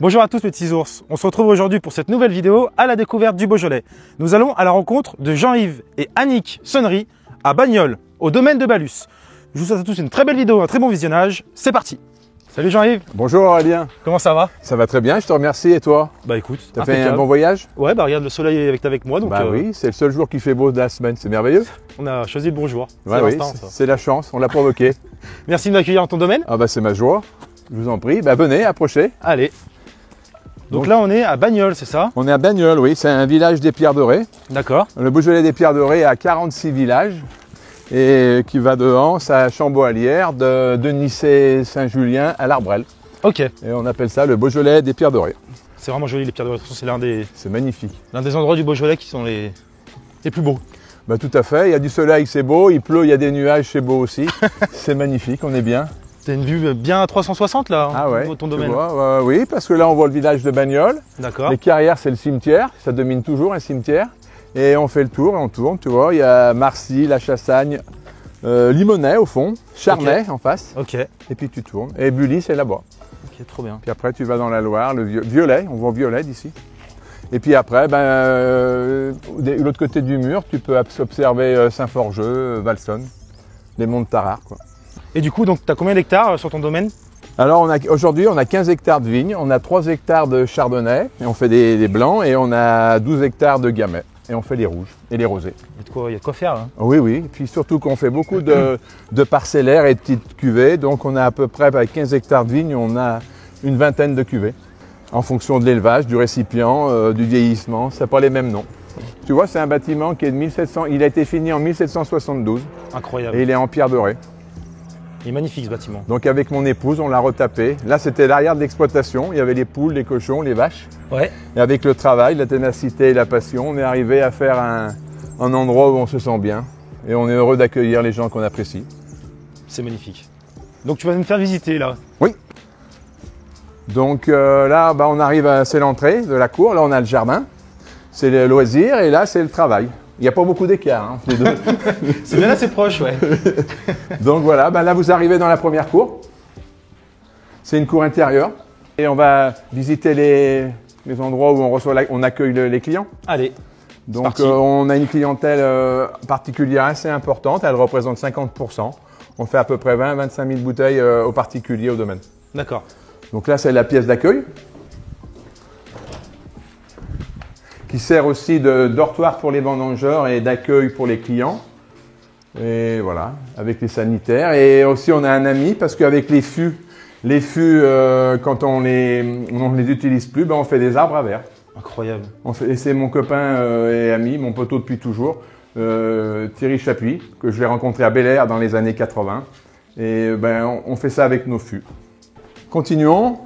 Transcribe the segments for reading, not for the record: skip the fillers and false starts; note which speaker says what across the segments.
Speaker 1: Bonjour à tous mes petits ours, on se retrouve aujourd'hui pour cette nouvelle vidéo à la découverte du Beaujolais. Nous allons à la rencontre de Jean-Yves et Annick Sonnery à Bagnols, au domaine de Balus. Je vous souhaite à tous une très belle vidéo, un très bon visionnage, c'est parti. Salut Jean-Yves.
Speaker 2: Bonjour Aurélien.
Speaker 1: Comment ça va?
Speaker 2: Ça va très bien, je te remercie et toi?
Speaker 1: Bah écoute,
Speaker 2: t'as fait un bon voyage?
Speaker 1: Ouais, bah regarde, le soleil est avec moi donc...
Speaker 2: Bah oui, c'est le seul jour qui fait beau de la semaine, c'est merveilleux.
Speaker 1: On a choisi le bon jour,
Speaker 2: ouais, oui, c'est la chance, on l'a provoqué.
Speaker 1: Merci de m'accueillir dans ton domaine.
Speaker 2: Ah bah c'est ma joie, je vous en prie, bah venez, approchez.
Speaker 1: Allez. Donc là on est à Bagnols, c'est ça?
Speaker 2: On est à Bagnols, oui, c'est un village des Pierres Dorées.
Speaker 1: D'accord.
Speaker 2: Le Beaujolais des Pierres Dorées a 46 villages et qui va de Anse à Chamboilières, de Denissé-Saint-Julien à l'Arbrel.
Speaker 1: Ok.
Speaker 2: Et on appelle ça le Beaujolais des Pierres Dorées.
Speaker 1: C'est vraiment joli les Pierres Dorées, c'est
Speaker 2: C'est magnifique.
Speaker 1: l'un des endroits du Beaujolais qui sont les plus beaux.
Speaker 2: Bah tout à fait, il y a du soleil, c'est beau, il pleut, il y a des nuages, c'est beau aussi. C'est magnifique, on est bien.
Speaker 1: C'est une vue bien à 360 là,
Speaker 2: ah ouais,
Speaker 1: au ton domaine.
Speaker 2: Vois, oui, parce que là on voit le village de Bagnols.
Speaker 1: D'accord.
Speaker 2: Les carrières c'est le cimetière, ça domine toujours un cimetière. Et on fait le tour et on tourne, tu vois. Il y a Marcy, La Chassagne, Limonest au fond, Charnay en face.
Speaker 1: Ok.
Speaker 2: Et puis tu tournes. Et Bully c'est là-bas.
Speaker 1: Ok, trop bien.
Speaker 2: Puis après tu vas dans la Loire, le Violet, on voit Violet d'ici. Et puis après, de l'autre côté du mur, tu peux observer Saint-Forgeux, Valsonne, les monts de Tarare, quoi.
Speaker 1: Et du coup, donc, tu as combien d'hectares sur ton domaine?
Speaker 2: Alors aujourd'hui, on a 15 hectares de vignes, on a 3 hectares de chardonnay, et on fait des blancs, et on a 12 hectares de gamay, et on fait les rouges et les rosés.
Speaker 1: Il y a de quoi faire là.
Speaker 2: Oui, oui, et puis surtout qu'on fait beaucoup de parcellaires et de petites cuvées, donc on a à peu près, avec 15 hectares de vignes, on a une vingtaine de cuvées, en fonction de l'élevage, du récipient, du vieillissement, c'est pas les mêmes noms. Tu vois, c'est un bâtiment qui est de 1700, il a été fini en 1772.
Speaker 1: Incroyable.
Speaker 2: Et il est en pierre dorée.
Speaker 1: Il est magnifique ce bâtiment.
Speaker 2: Donc avec mon épouse, on l'a retapé. Là, c'était l'arrière de l'exploitation. Il y avait les poules, les cochons, les vaches.
Speaker 1: Ouais.
Speaker 2: Et avec le travail, la ténacité et la passion, on est arrivé à faire un endroit où on se sent bien. Et on est heureux d'accueillir les gens qu'on apprécie.
Speaker 1: C'est magnifique. Donc tu vas nous faire visiter là.
Speaker 2: Oui. Donc là, on arrive, c'est l'entrée de la cour. Là, on a le jardin. C'est le loisir et là, c'est le travail. Il n'y a pas beaucoup d'écart, les deux.
Speaker 1: C'est bien assez proche, ouais.
Speaker 2: Donc voilà, là vous arrivez dans la première cour. C'est une cour intérieure. Et on va visiter les endroits où on accueille les clients.
Speaker 1: Allez.
Speaker 2: Donc on a une clientèle particulière assez importante, elle représente 50%. On fait à peu près 20-25 000 bouteilles aux particuliers au domaine.
Speaker 1: D'accord.
Speaker 2: Donc là c'est la pièce d'accueil, qui sert aussi de dortoir pour les vendangeurs et d'accueil pour les clients. Et voilà, avec les sanitaires. Et aussi on a un ami, parce qu'avec les fûts, quand on les utilise plus, on fait des arbres à verre.
Speaker 1: Incroyable.
Speaker 2: Et c'est mon copain et ami, mon poteau depuis toujours, Thierry Chapuis, que je l'ai rencontré à Bel Air dans les années 80. Et on fait ça avec nos fûts. Continuons.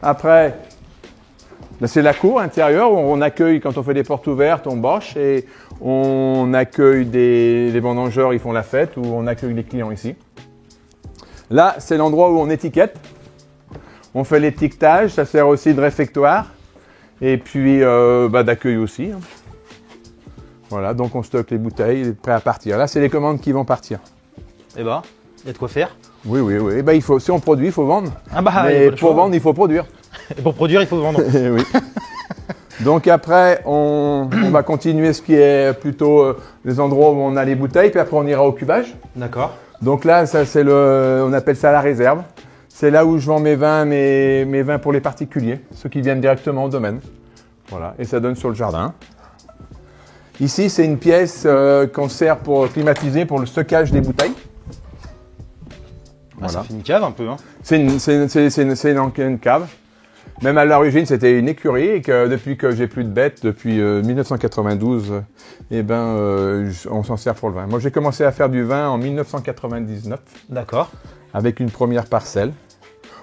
Speaker 2: Après, là, c'est la cour intérieure où on accueille, quand on fait des portes ouvertes, on bâche et on accueille les vendangeurs, ils font la fête, ou on accueille les clients ici. Là, c'est l'endroit où on étiquette. On fait l'étiquetage, ça sert aussi de réfectoire et puis d'accueil aussi. Voilà, donc on stocke les bouteilles, prêt à partir. Là, c'est les commandes qui vont partir.
Speaker 1: Eh ben, il y a de quoi faire.
Speaker 2: Oui. Si on produit, il faut vendre.
Speaker 1: Ah bah,
Speaker 2: mais pour vendre, il faut produire.
Speaker 1: Et pour produire, il faut vendre.
Speaker 2: Oui. Donc après, on va continuer ce qui est plutôt les endroits où on a les bouteilles, puis après on ira au cubage.
Speaker 1: D'accord.
Speaker 2: Donc là, ça c'est on appelle ça la réserve. C'est là où je vends mes vins pour les particuliers, ceux qui viennent directement au domaine. Voilà, et ça donne sur le jardin. Ici, c'est une pièce qu'on sert pour climatiser pour le stockage des bouteilles.
Speaker 1: Voilà. Ça fait une cave un peu. Hein.
Speaker 2: C'est une cave. Même à l'origine, c'était une écurie et que depuis que j'ai plus de bêtes, depuis 1992, on s'en sert pour le vin. Moi, j'ai commencé à faire du vin en 1999.
Speaker 1: D'accord.
Speaker 2: Avec une première parcelle.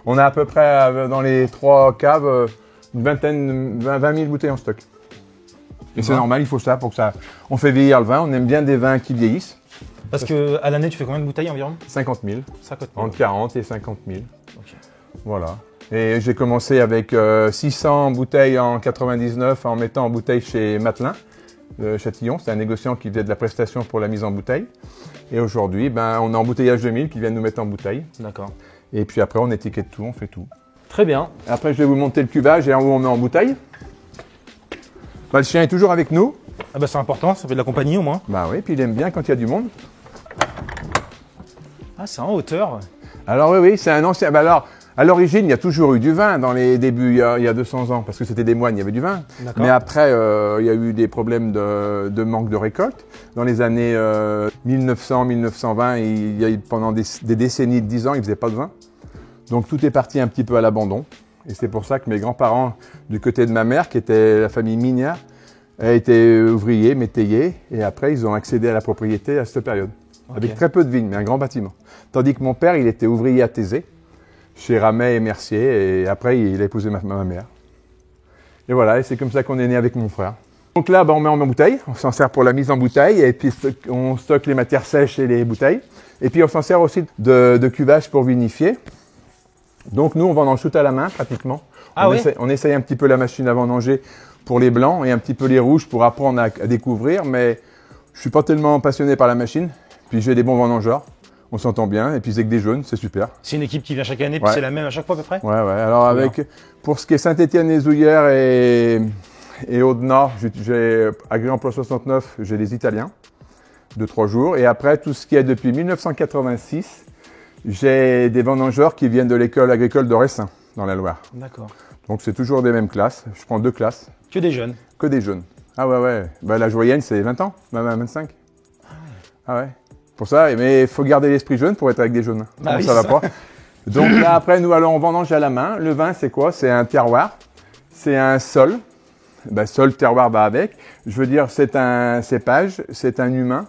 Speaker 2: On a à peu près dans les 3 caves une 20 000 bouteilles en stock. Et c'est normal, il faut ça pour que ça. On fait vieillir le vin. On aime bien des vins qui vieillissent.
Speaker 1: Parce que à l'année, tu fais combien de bouteilles environ?
Speaker 2: 50 000.
Speaker 1: 50 000.
Speaker 2: Entre 40 et 50 000.
Speaker 1: Okay.
Speaker 2: Voilà. Et j'ai commencé avec 600 bouteilles en 99 en mettant en bouteille chez Matelin, Châtillon. C'est un négociant qui faisait de la prestation pour la mise en bouteille. Et aujourd'hui, on a Embouteillage 2000 qui vient nous mettre en bouteille.
Speaker 1: D'accord.
Speaker 2: Et puis après, on étiquette tout, on fait tout.
Speaker 1: Très bien.
Speaker 2: Après, je vais vous monter le cuvage et en haut, on met en bouteille. Bah, le chien est toujours avec nous.
Speaker 1: Ah bah c'est important, ça fait de la compagnie au moins.
Speaker 2: Bah oui, puis il aime bien quand il y a du monde.
Speaker 1: Ah, c'est en hauteur.
Speaker 2: Alors oui, c'est un ancien... Bah, alors, à l'origine, il y a toujours eu du vin dans les débuts, il y a 200 ans, parce que c'était des moines, il y avait du vin. Mais après, il y a eu des problèmes de manque de récolte. Dans les années 1900-1920, il y a eu pendant des décennies de 10 ans, ils ne faisaient pas de vin. Donc tout est parti un petit peu à l'abandon. Et c'est pour ça que mes grands-parents, du côté de ma mère, qui était la famille Mignard, étaient ouvriers, métayers, et après, ils ont accédé à la propriété à cette période. Avec très peu de vignes, mais un grand bâtiment. Tandis que mon père, il était ouvrier à Thésée, chez Ramet et Mercier, et après, il a épousé ma mère. Et voilà, et c'est comme ça qu'on est né avec mon frère. Donc là, on met en bouteille, on s'en sert pour la mise en bouteille, et puis on stocke les matières sèches et les bouteilles. Et puis on s'en sert aussi de cuvage pour vinifier. Donc nous, on vendange tout à la main, pratiquement. On essaye un petit peu la machine à vendanger pour les blancs, et un petit peu les rouges pour apprendre à découvrir, mais je suis pas tellement passionné par la machine. Puis j'ai des bons vendangeurs. On s'entend bien, et puis c'est que des jeunes, c'est super.
Speaker 1: C'est une équipe qui vient chaque année, puis c'est la même à chaque fois à peu près?
Speaker 2: Ouais. Alors pour ce qui est Saint-Étienne-les-Ouillères et Aude-Nord, j'ai à Grand-Emploi 69, j'ai des Italiens de 3 jours. Et après, tout ce qui est depuis 1986, j'ai des vendangeurs qui viennent de l'école agricole de Ressin, dans la Loire. D'accord. Donc c'est toujours des mêmes classes. Je prends 2 classes.
Speaker 1: Que des jeunes? Que
Speaker 2: des jeunes. Ah ouais. Bah, la joyenne, c'est 20 ans, 25. Ah ouais. Pour ça, mais il faut garder l'esprit jeune pour être avec des jeunes.
Speaker 1: Ah oui,
Speaker 2: ça va pas. Donc là, après, nous allons vendanger à la main. Le vin, c'est quoi? C'est un terroir. C'est un sol. Sol, terroir va avec. Je veux dire, c'est un cépage, c'est un humain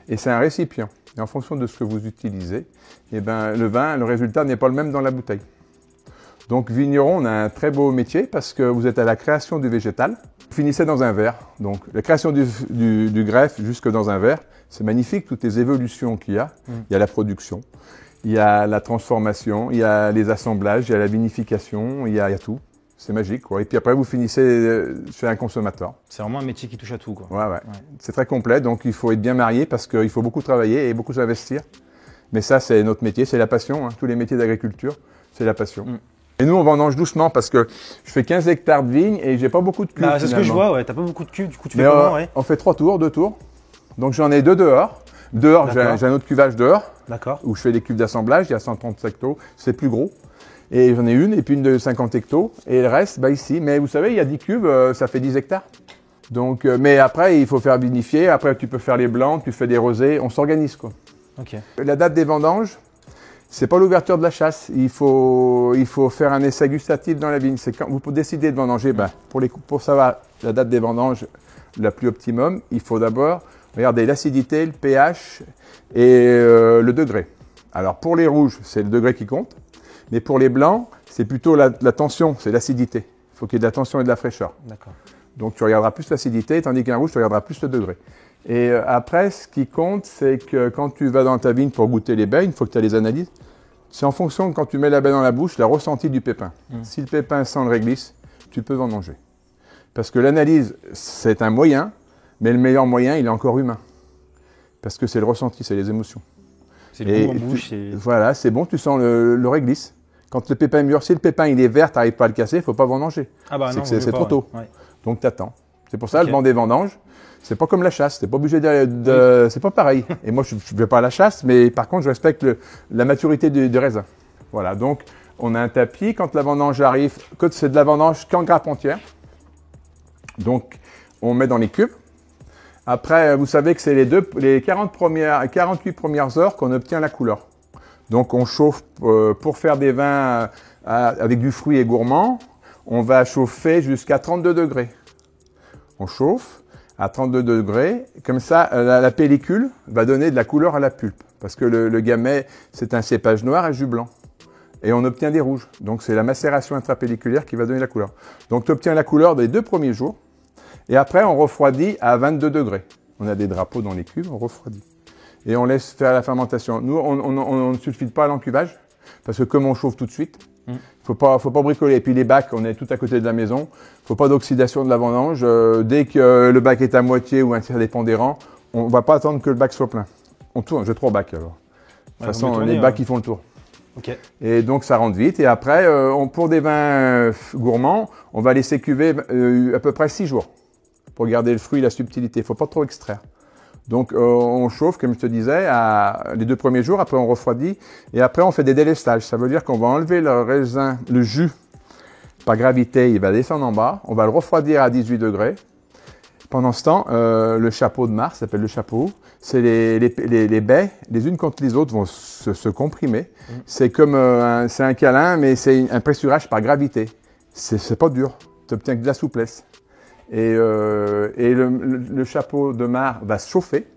Speaker 2: et c'est un récipient. Et en fonction de ce que vous utilisez, le vin, le résultat n'est pas le même dans la bouteille. Donc, vigneron, on a un très beau métier parce que vous êtes à la création du végétal. Vous finissez dans un verre. Donc, la création du greffe jusque dans un verre, c'est magnifique, toutes les évolutions qu'il y a. Il y a la production, il y a la transformation, il y a les assemblages, il y a la vinification, il y a tout. C'est magique, quoi. Et puis après, vous finissez chez un consommateur.
Speaker 1: C'est vraiment un métier qui touche à tout, quoi.
Speaker 2: Ouais. C'est très complet, donc il faut être bien marié parce qu'il faut beaucoup travailler et beaucoup s'investir. Mais ça, c'est notre métier, c'est la passion. Tous les métiers d'agriculture, c'est la passion. Et nous, on vendange doucement parce que je fais 15 hectares de vignes et j'ai pas beaucoup de cuves.
Speaker 1: C'est ce que je vois, t'as pas beaucoup de cuves, du coup tu fais comment,
Speaker 2: on fait 2 tours. Donc j'en ai 2 dehors. Dehors, j'ai un autre cuvage dehors. D'accord. Où je fais des cuves d'assemblage, il y a 130 hectos, c'est plus gros. Et j'en ai une, et puis une de 50 hectos. Et le reste, ici. Mais vous savez, il y a 10 cuves, ça fait 10 hectares. Donc, mais après, il faut faire vinifier. Après, tu peux faire les blancs, tu fais des rosés. On s'organise, quoi. La date des vendanges, c'est pas l'ouverture de la chasse. Il faut faire un essai gustatif dans la vigne. C'est quand vous décidez de vendanger, pour savoir la date des vendanges la plus optimum, il faut d'abord regarder l'acidité, le pH et le degré. Alors, pour les rouges, c'est le degré qui compte. Mais pour les blancs, c'est plutôt la tension, c'est l'acidité. Il faut qu'il y ait de la tension et de la fraîcheur. D'accord. Donc tu regarderas plus l'acidité, tandis qu'un rouge, tu regarderas plus le degré. Et après, ce qui compte, c'est que quand tu vas dans ta vigne pour goûter les baies, il faut que tu aies les analyses. C'est en fonction de quand tu mets la baie dans la bouche, la ressentie du pépin. Si le pépin sent le réglisse, tu peux vendanger. Parce que l'analyse, c'est un moyen, mais le meilleur moyen, il est encore humain. Parce que c'est le ressenti, c'est les émotions.
Speaker 1: C'est le goût en bouche.
Speaker 2: Voilà, c'est bon, tu sens le réglisse. Quand le pépin est mûr, si le pépin il est vert, tu n'arrives pas à le casser, il ne faut pas vendanger. C'est trop tôt. Ouais. Donc tu attends. C'est pour ça le banc des vendanges, c'est pas comme la chasse. Tu n'es pas obligé c'est pas pareil. Et moi, je ne vais pas à la chasse, mais par contre, je respecte la maturité du raisin. Voilà, donc on a un tapis. Quand la vendange arrive, c'est de la vendange qu'en grappe entière. Donc, on met dans les cubes. Après, vous savez que c'est les 48 premières heures qu'on obtient la couleur. Donc, on chauffe pour faire des vins avec du fruit et gourmand. On va chauffer jusqu'à 32 degrés. On chauffe à 32 degrés. Comme ça, la pellicule va donner de la couleur à la pulpe. Parce que le gamay, c'est un cépage noir et jus blanc. Et on obtient des rouges. Donc, c'est la macération intrapelliculaire qui va donner la couleur. Donc, tu obtiens la couleur des 2 premiers jours. Et après, on refroidit à 22 degrés. On a des drapeaux dans les cuves, on refroidit. Et on laisse faire la fermentation. Nous, on ne sulfite pas à l'encuvage, parce que comme on chauffe tout de suite, faut pas bricoler. Et puis les bacs, on est tout à côté de la maison. Faut pas d'oxydation de la vendange. Dès que le bac est à moitié ou un tiers dépondérant, on va pas attendre que le bac soit plein. On tourne, j'ai 3 bacs alors. De toute façon, les bacs, ils font le tour.
Speaker 1: Ok.
Speaker 2: Et donc ça rentre vite. Et après, pour des vins gourmands, on va laisser cuver à peu près 6 jours pour garder le fruit et la subtilité. Il ne faut pas trop extraire. Donc on chauffe, comme je te disais, les 2 premiers jours. Après on refroidit. Et après on fait des délestages. Ça veut dire qu'on va enlever le raisin, le jus par gravité. Il va descendre en bas. On va le refroidir à 18 degrés. Pendant ce temps, le chapeau de Mars s'appelle le chapeau. C'est les baies, les unes contre les autres, vont se comprimer. C'est comme c'est un câlin, mais c'est un pressurage par gravité. C'est pas dur. Tu obtiens que de la souplesse. Et le chapeau de Mars va se chauffer.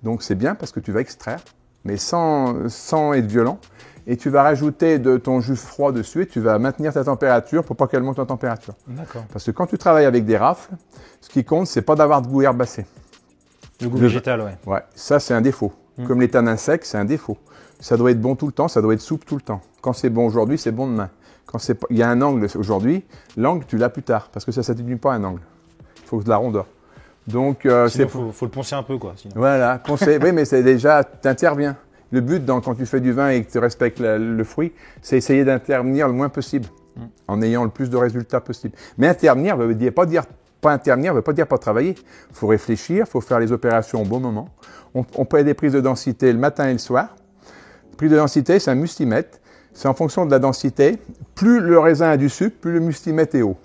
Speaker 2: Donc c'est bien parce que tu vas extraire, mais sans être violent. Et tu vas rajouter de ton jus froid dessus et tu vas maintenir ta température pour pas qu'elle monte en température.
Speaker 1: D'accord.
Speaker 2: Parce que quand tu travailles avec des rafles, ce qui compte, c'est pas d'avoir de goût herbacé.
Speaker 1: Le goût végétal, ouais.
Speaker 2: Ouais, ça c'est un défaut. Comme les tanins secs, c'est un défaut. Ça doit être bon tout le temps, ça doit être souple tout le temps. Quand c'est bon aujourd'hui, c'est bon demain. Quand il y a un angle aujourd'hui, l'angle tu l'as plus tard parce que ça s'atténue pas un angle. Il faut de la rondeur. Donc
Speaker 1: faut le poncer un peu, quoi. Sinon.
Speaker 2: Voilà, poncer. Oui, mais c'est déjà, t'interviens. Le but, quand tu fais du vin et que tu respectes le fruit, c'est essayer d'intervenir le moins possible, en ayant le plus de résultats possible. Mais intervenir veut pas intervenir, veut pas dire pas travailler. Il faut réfléchir, il faut faire les opérations au bon moment. On peut des prises de densité le matin et le soir. Prise de densité, c'est un mustimètre. C'est en fonction de la densité. Plus le raisin a du sucre, plus le mustimètre est haut.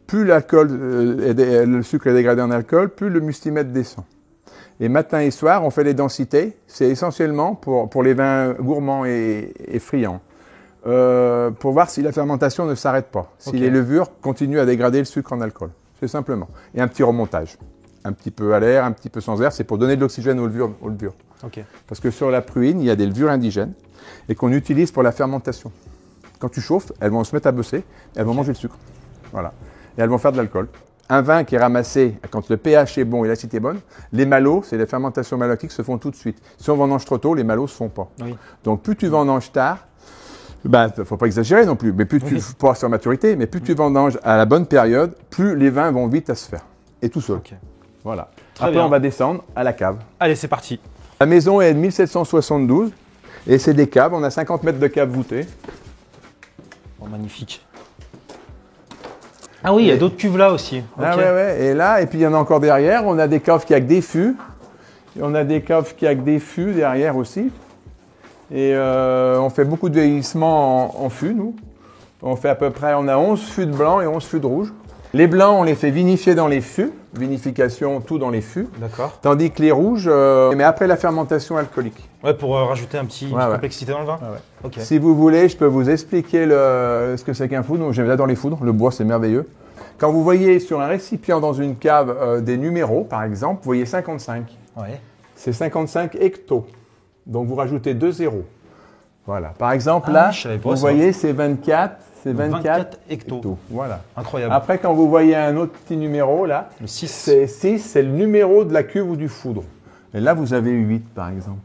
Speaker 2: Plus l'alcool, le sucre est dégradé en alcool, plus le mustimètre descend. Et matin et soir, on fait les densités. C'est essentiellement pour les vins gourmands et friands. Pour voir si la fermentation ne s'arrête pas. Si les levures continuent à dégrader le sucre en alcool. C'est simplement. Et un petit remontage. Un petit peu à l'air, un petit peu sans air. C'est pour donner de l'oxygène aux levures.
Speaker 1: Okay.
Speaker 2: Parce que sur la pruine, il y a des levures indigènes et qu'on utilise pour la fermentation. Quand tu chauffes, elles vont se mettre à bosser. Elles vont manger le sucre. Voilà. Et elles vont faire de l'alcool. Un vin qui est ramassé quand le pH est bon et l'acidité est bonne, les malots, c'est les fermentations malolactiques, se font tout de suite. Si on vendange trop tôt, les malots se font pas. Oui. Donc plus tu vendanges tard, faut pas exagérer non plus, mais plus tu pas sur maturité, mais plus tu vendanges à la bonne période, plus les vins vont vite à se faire. Et tout seul. Okay. Voilà. Très Après, on va descendre à la cave.
Speaker 1: Allez, c'est parti.
Speaker 2: La maison est de 1772 et c'est des caves. On a 50 mètres de caves voûtées.
Speaker 1: Oh, magnifique. Ah oui, il y a d'autres cuves là aussi.
Speaker 2: Ah ouais. Et là, et puis il y en a encore derrière. On a des caves qui a que des fûts. Et on a des caves qui a que des fûts derrière aussi. Et on fait beaucoup de vieillissement en fûts, nous. On fait à peu près, on a 11 fûts de blanc et 11 fûts de rouge. Les blancs, on les fait vinifier dans les fûts. Vinification, tout dans les fûts. D'accord. Tandis que les rouges, mais après la fermentation alcoolique.
Speaker 1: Ouais, pour rajouter une complexité dans le vin.
Speaker 2: Okay. Si vous voulez, je peux vous expliquer ce que c'est qu'un foudre. J'adore les foudres. Le bois, c'est merveilleux. Quand vous voyez sur un récipient dans une cave des numéros, par exemple, vous voyez 55. Ouais. C'est 55 hectos. Donc vous rajoutez 2 zéros. Voilà. Par exemple, là, vous voyez, c'est 24. C'est 24 hectos. Voilà.
Speaker 1: Incroyable.
Speaker 2: Après, quand vous voyez un autre petit numéro, là,
Speaker 1: le 6.
Speaker 2: C'est 6, c'est le numéro de la cuve ou du foudre. Et là, vous avez 8, par exemple.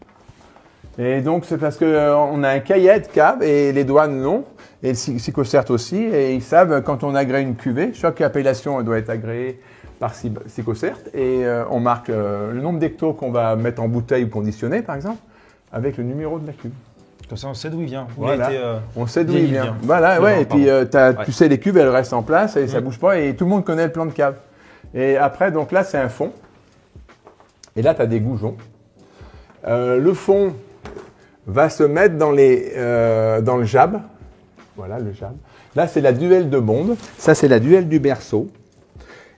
Speaker 2: Et donc, c'est parce qu'on a un cahier de cave et les douanes l'ont, et le Psychocert aussi, et ils savent quand on agrée une cuvée, chaque appellation doit être agréée par Psychocert, et on marque le nombre d'hectos qu'on va mettre en bouteille ou conditionner, par exemple, avec le numéro de la cuve.
Speaker 1: Comme ça, on sait d'où il vient.
Speaker 2: Voilà. On sait d'où il vient. Voilà, ouais. Et puis, tu sais, les cuves, elles restent en place et ça bouge pas. Et tout le monde connaît le plan de cave. Et après, donc là, c'est un fond. Et là, tu as des goujons. Le fond va se mettre dans le jab. Voilà, le jab. Là, c'est la duelle de bonde. Ça, c'est la duelle du berceau.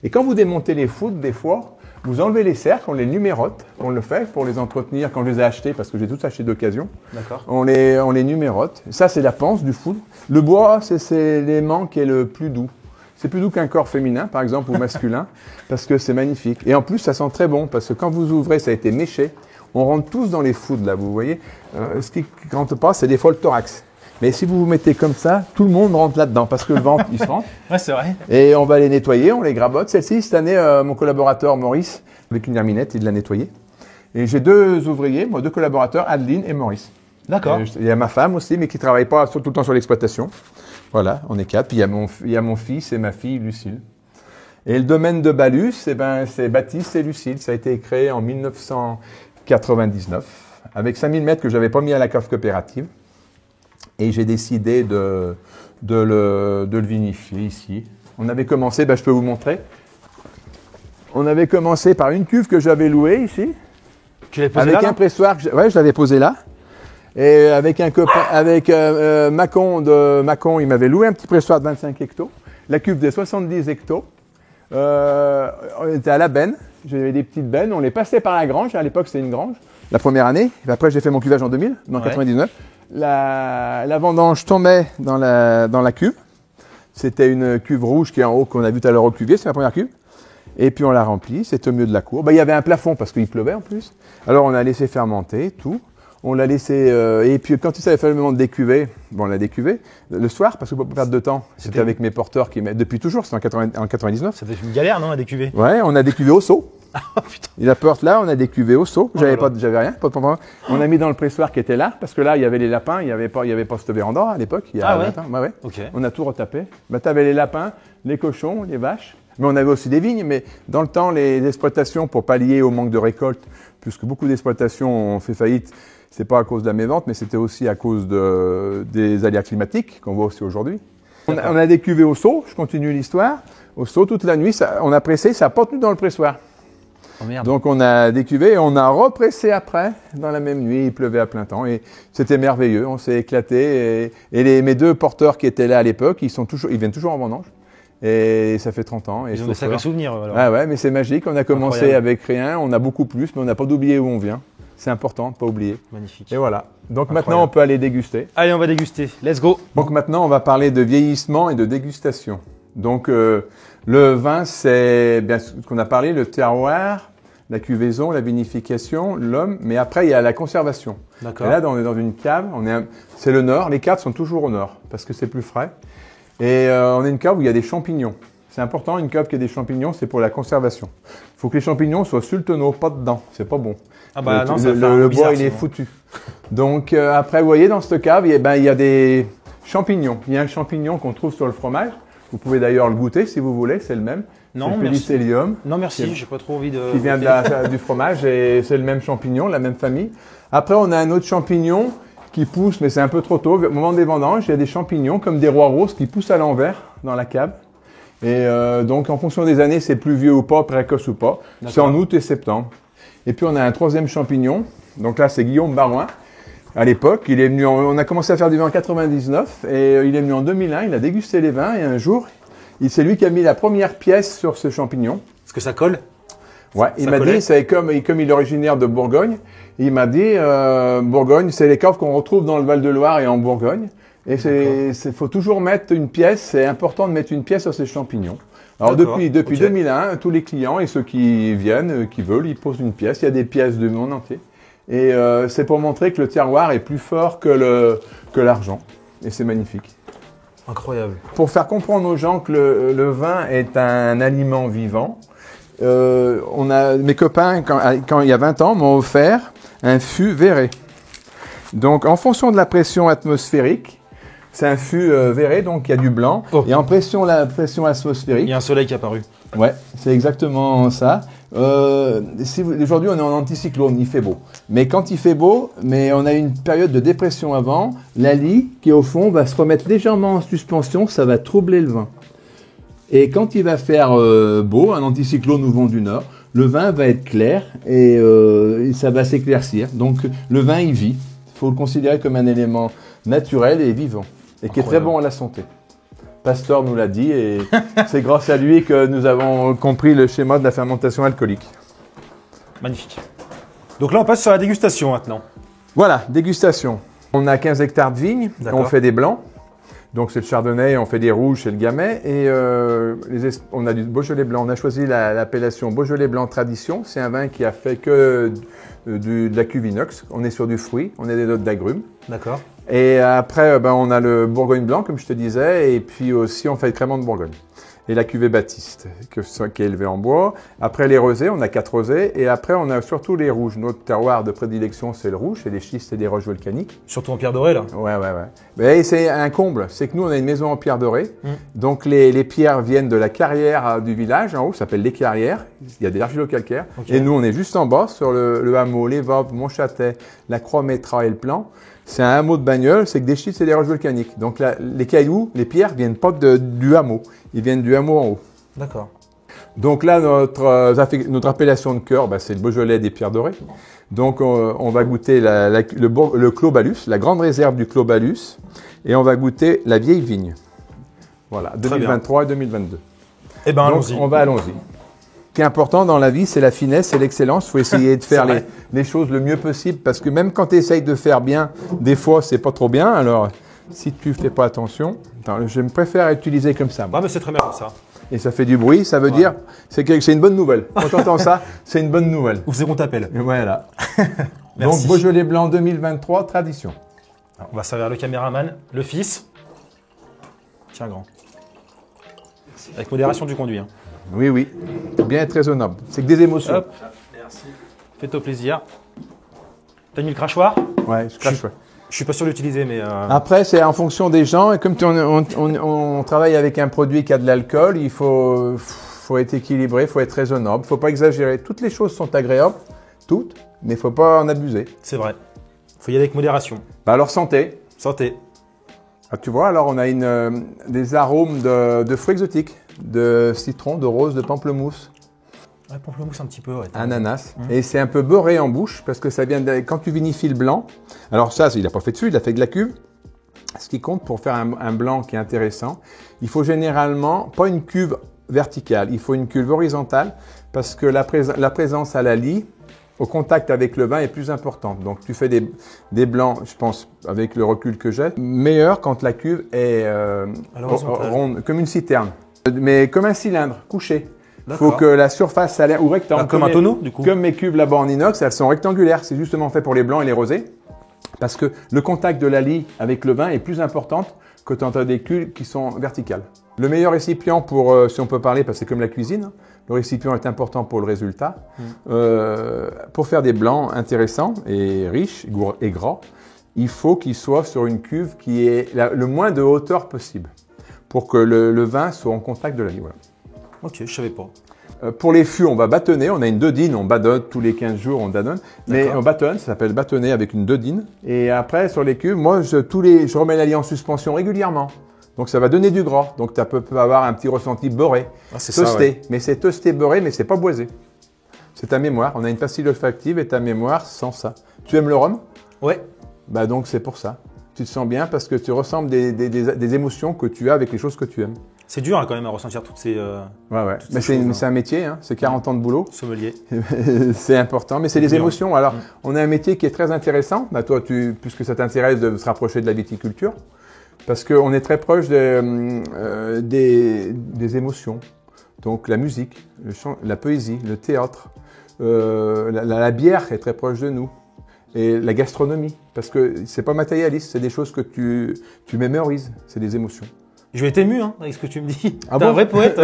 Speaker 2: Et quand vous démontez les foudres, des fois, vous enlevez les cercles, on les numérote, on le fait pour les entretenir quand je les ai achetés, parce que j'ai tous acheté d'occasion. D'accord. On les numérote. Ça, c'est la panse du foudre. Le bois, c'est l'élément qui est le plus doux. C'est plus doux qu'un corps féminin, par exemple, ou masculin, parce que c'est magnifique. Et en plus, ça sent très bon, parce que quand vous ouvrez, ça a été méché. On rentre tous dans les foudres, là, vous voyez. Ce qui ne rentre pas, c'est des fois le thorax. Mais si vous vous mettez comme ça, tout le monde rentre là-dedans parce que le ventre, il se rentre.
Speaker 1: Ouais, c'est vrai.
Speaker 2: Et on va les nettoyer, on les grabote. Celle-ci, cette année, mon collaborateur Maurice, avec une herminette, il l'a nettoyée. Et j'ai 2 ouvriers, moi 2 collaborateurs, Adeline et Maurice. D'accord. Il y a ma femme aussi, mais qui ne travaille pas tout le temps sur l'exploitation. Voilà, on est 4. Puis il y a mon fils et ma fille, Lucille. Et le domaine de Balus, c'est Baptiste et Lucille. Ça a été créé en 1999, avec 5000 mètres que je n'avais pas mis à la cave coopérative. Et j'ai décidé de le vinifier ici. On avait commencé, je peux vous montrer. On avait commencé par une cuve que j'avais louée ici.
Speaker 1: Tu l'avais posé
Speaker 2: avec
Speaker 1: là,
Speaker 2: un pressoir. Ouais, je l'avais posé là. Et avec un copain, avec Macon de Macon, il m'avait loué un petit pressoir de 25 hectos. La cuve de 70 hectos. On était à la benne. J'avais des petites bennes. On les passait par la grange. À l'époque, c'était une grange. La première année. Et après, j'ai fait mon cuvage en 2000, en 99. La vendange tombait dans la cuve. C'était une cuve rouge qui est en haut, qu'on a vu tout à l'heure au cuvier. C'est la première cuve. Et puis on l'a remplie. C'était au milieu de la cour. Il y avait un plafond parce qu'il pleuvait en plus. Alors on a laissé fermenter tout. On l'a laissé, et puis quand il avait le moment de décuver, on l'a décuvé le soir parce que pour pas perdre de temps. C'était avec mes porteurs qui mettent depuis toujours, c'était en 99.
Speaker 1: C'était une galère, non, à décuver?
Speaker 2: Ouais, on a décuvé au seau.
Speaker 1: Oh putain.
Speaker 2: Et la porte là, on a décuvé au seau. J'avais rien, pas de problème. On a mis dans le pressoir qui était là parce que là il y avait les lapins, il y avait pas cette véranda à l'époque. Il y a 20 ans. Ouais.
Speaker 1: Okay.
Speaker 2: On a tout retapé. T'avais les lapins, les cochons, les vaches. Mais on avait aussi des vignes, mais dans le temps, les exploitations, pour pallier au manque de récolte, puisque beaucoup d'exploitations ont fait faillite, c'est pas à cause de la mévente, mais c'était aussi à cause des aléas climatiques qu'on voit aussi aujourd'hui. On a décuvé au seau, je continue l'histoire. Au seau, toute la nuit, on a pressé, ça n'a pas tenu dans le pressoir.
Speaker 1: Oh merde.
Speaker 2: Donc on a décuvé et on a repressé après, dans la même nuit, il pleuvait à plein temps. Et c'était merveilleux, on s'est éclaté. Et mes deux porteurs qui étaient là à l'époque, ils viennent toujours en vendange. Et ça fait 30 ans. Et
Speaker 1: ils ont des sacrés souvenirs. Alors.
Speaker 2: Ah ouais, mais c'est magique. On a commencé avec rien, on a beaucoup plus, mais on n'a pas d'oublier où on vient. C'est important de ne pas oublier.
Speaker 1: Magnifique.
Speaker 2: Et voilà. Donc maintenant, on peut aller déguster.
Speaker 1: Allez, on va déguster. Let's go.
Speaker 2: Donc maintenant, on va parler de vieillissement et de dégustation. Donc le vin, c'est bien ce qu'on a parlé, le terroir, la cuvaison, la vinification, l'homme. Mais après, il y a la conservation.
Speaker 1: D'accord.
Speaker 2: Et là, on est dans une cave. C'est le nord. Les caves sont toujours au nord parce que c'est plus frais. Et on a une cave où il y a des champignons. C'est important, une cave qui a des champignons, c'est pour la conservation. Il faut que les champignons soient sur le tonneau, pas dedans. C'est pas bon.
Speaker 1: Ah bah non,
Speaker 2: le bois, il est foutu. Donc après, vous voyez, dans cette cave, il y a des champignons. Il y a un champignon qu'on trouve sur le fromage. Vous pouvez d'ailleurs le goûter si vous voulez, c'est le même.
Speaker 1: Non,
Speaker 2: le
Speaker 1: merci.
Speaker 2: Pédicillium.
Speaker 1: Non, merci, j'ai pas trop envie de...
Speaker 2: Qui vient du fromage et c'est le même champignon, la même famille. Après, on a un autre champignon qui pousse, mais c'est un peu trop tôt. Au moment des vendanges, il y a des champignons comme des rois roses qui poussent à l'envers dans la cave. Et donc, en fonction des années, c'est pluvieux ou pas, précoce ou pas. C'est en août et septembre. Et puis, on a un troisième champignon. Donc là, c'est Guillaume Barouin. À l'époque, il est venu. On a commencé à faire du vin en 99 et il est venu en 2001. Il a dégusté les vins et un jour, c'est lui qui a mis la première pièce sur ce champignon.
Speaker 1: Est-ce que ça colle?
Speaker 2: Ouais, il m'a dit, c'est comme il est originaire de Bourgogne, il m'a dit, Bourgogne, c'est les caves qu'on retrouve dans le Val-de-Loire et en Bourgogne. Et faut toujours mettre une pièce, c'est important de mettre une pièce sur ces champignons. Alors depuis 2001, tous les clients et ceux qui viennent, qui veulent, ils posent une pièce. Il y a des pièces du monde entier. Et c'est pour montrer que le terroir est plus fort que l'argent. Et c'est magnifique.
Speaker 1: Incroyable.
Speaker 2: Pour faire comprendre aux gens que le vin est un aliment vivant, mes copains, quand il y a 20 ans, m'ont offert un fût verré. Donc, en fonction de la pression atmosphérique, c'est un fût verré, donc il y a du blanc. Oh. Et en la pression atmosphérique...
Speaker 1: Il y a un soleil qui est apparu.
Speaker 2: Ouais, c'est exactement ça. Aujourd'hui, on est en anticyclone, il fait beau. Mais quand il fait beau, on a une période de dépression avant, la lie, qui au fond va se remettre légèrement en suspension, ça va troubler le vin. Et quand il va faire beau, un anticyclone ou vent du nord, le vin va être clair et ça va s'éclaircir. Donc le vin, il vit. Il faut le considérer comme un élément naturel et vivant. Et qui est très bon à la santé. Pasteur nous l'a dit et c'est grâce à lui que nous avons compris le schéma de la fermentation alcoolique.
Speaker 1: Magnifique. Donc là, on passe sur la dégustation maintenant.
Speaker 2: Voilà, dégustation. On a 15 hectares de vignes, on fait des blancs. Donc c'est le chardonnay, on fait des rouges, c'est le gamay. Et on a du Beaujolais blanc. On a choisi l'appellation Beaujolais blanc tradition. C'est un vin qui a fait que de la cuve inox. On est sur du fruit, on a des notes d'agrumes.
Speaker 1: D'accord.
Speaker 2: Et après, on a le Bourgogne blanc, comme je te disais, et puis aussi on fait le crément de Bourgogne. Et la cuvée Baptiste, qui est élevée en bois. Après les rosés, on a 4 rosés. Et après, on a surtout les rouges. Notre terroir de prédilection, c'est le rouge, c'est des schistes et des roches volcaniques.
Speaker 1: Surtout en pierre dorée, là.
Speaker 2: Ouais. Mais c'est un comble. C'est que nous, on a une maison en pierre dorée. Donc les pierres viennent de la carrière du village, en haut, ça s'appelle les carrières. Il y a des argilo-calcaires. Okay. Et nous, on est juste en bas, sur le hameau, les Vopes, Montchâtel, la Croix-Métra et le Plan. C'est un hameau de Bagnols, c'est que des schists, c'est des roches volcaniques. Donc là, les cailloux, les pierres viennent pas du hameau, ils viennent du hameau en haut.
Speaker 1: D'accord.
Speaker 2: Donc là, notre appellation de cœur, bah, c'est le Beaujolais des pierres dorées. Donc on va goûter le Clos Balus, la grande réserve du Clos Balus, et on va goûter la vieille vigne. Voilà, 2023 et 2022.
Speaker 1: Eh ben,
Speaker 2: donc allons-y. Ce qui est important dans la vie, c'est la finesse et l'excellence. Il faut essayer de faire les choses le mieux possible, parce que même quand tu essayes de faire bien, des fois, c'est pas trop bien. Alors, si tu fais pas attention, je me préfère utiliser comme ça.
Speaker 1: Ah, mais c'est très bien comme ça.
Speaker 2: Et ça fait du bruit, ça veut dire, c'est une bonne nouvelle. Quand tu entends ça, c'est une bonne nouvelle.
Speaker 1: Ou c'est qu'on t'appelle.
Speaker 2: Voilà. Donc, Beaujolais blanc 2023, tradition.
Speaker 1: Alors, on va servir le caméraman, le fils. Tiens, grand. Avec modération, tu conduis. Hein.
Speaker 2: Oui, oui. Bien être raisonnable. C'est que des émotions.
Speaker 1: Hop. Merci. Fais-toi plaisir. T'as mis le crachoir?
Speaker 2: Ouais, je crache, ouais.
Speaker 1: Je suis pas sûr d'utiliser, mais...
Speaker 2: Après, c'est en fonction des gens. Et comme on travaille avec un produit qui a de l'alcool, il faut être équilibré, il faut être raisonnable, il ne faut pas exagérer. Toutes les choses sont agréables, toutes, mais il ne faut pas en abuser.
Speaker 1: C'est vrai. Il faut y aller avec modération.
Speaker 2: Bah alors, santé.
Speaker 1: Santé.
Speaker 2: Ah, tu vois, alors on a des arômes de fruits exotiques, de citron, de rose, de pamplemousse.
Speaker 1: Ouais, pamplemousse un petit peu, ouais.
Speaker 2: Ananas. Et c'est un peu beurré en bouche parce que ça vient quand tu vinifies le blanc. Alors ça, il n'a pas fait dessus, il a fait de la cuve. Ce qui compte pour faire un blanc qui est intéressant, il faut généralement pas une cuve verticale, il faut une cuve horizontale parce que la présence à la lie, au contact avec le vin est plus importante. Donc tu fais des blancs, je pense, avec le recul que j'ai, meilleur quand la cuve est ronde, comme une citerne, mais comme un cylindre, couché. Il faut que la surface salaire ou rectangle,
Speaker 1: comme un tonneau, du coup.
Speaker 2: Comme mes cuves là-bas en inox, elles sont rectangulaires. C'est justement fait pour les blancs et les rosés. Parce que le contact de la lie avec le vin est plus important que quand tu as des cuves qui sont verticales. Le meilleur récipient pour, si on peut parler, parce que c'est comme la cuisine, le récipient est important pour le résultat. Pour faire des blancs intéressants et riches et gras, il faut qu'il soit sur une cuve qui ait le moins de hauteur possible pour que le vin soit en contact de la lie. Voilà.
Speaker 1: Ok, je savais pas.
Speaker 2: Pour les fûts, on va bâtonner. On a une dodine, on badonne tous les 15 jours, on dadonne. Mais on bâtonne, ça s'appelle bâtonner avec une dodine. Et après, sur les cuves, moi, je remets la lie en suspension régulièrement. Donc, ça va donner du gras. Donc, tu peux avoir un petit ressenti beurré.
Speaker 1: Ah, c'est
Speaker 2: toasté.
Speaker 1: ça, ouais.
Speaker 2: Mais c'est toasté beurré, mais c'est pas boisé. C'est ta mémoire. On a une pastille olfactive et ta mémoire sans ça. Tu aimes le rhum?
Speaker 1: Ouais.
Speaker 2: Bah donc, c'est pour ça. Tu te sens bien parce que tu ressembles des émotions que tu as avec les choses que tu aimes.
Speaker 1: C'est dur hein, quand même à ressentir toutes ces...
Speaker 2: Ouais. Mais c'est un métier, hein. C'est 40 ans de boulot.
Speaker 1: Sommelier.
Speaker 2: C'est important, mais c'est des émotions. Alors, on a un métier qui est très intéressant. Bah, toi, puisque ça t'intéresse de se rapprocher de la viticulture, parce qu'on est très proche des émotions. Donc, la musique, le chant, la poésie, le théâtre, la bière est très proche de nous. Et la gastronomie, parce que c'est pas matérialiste, c'est des choses que tu mémorises, c'est des émotions.
Speaker 1: Je vais être ému hein, avec ce que tu me dis.
Speaker 2: Ah
Speaker 1: T'es
Speaker 2: bon?
Speaker 1: un vrai poète.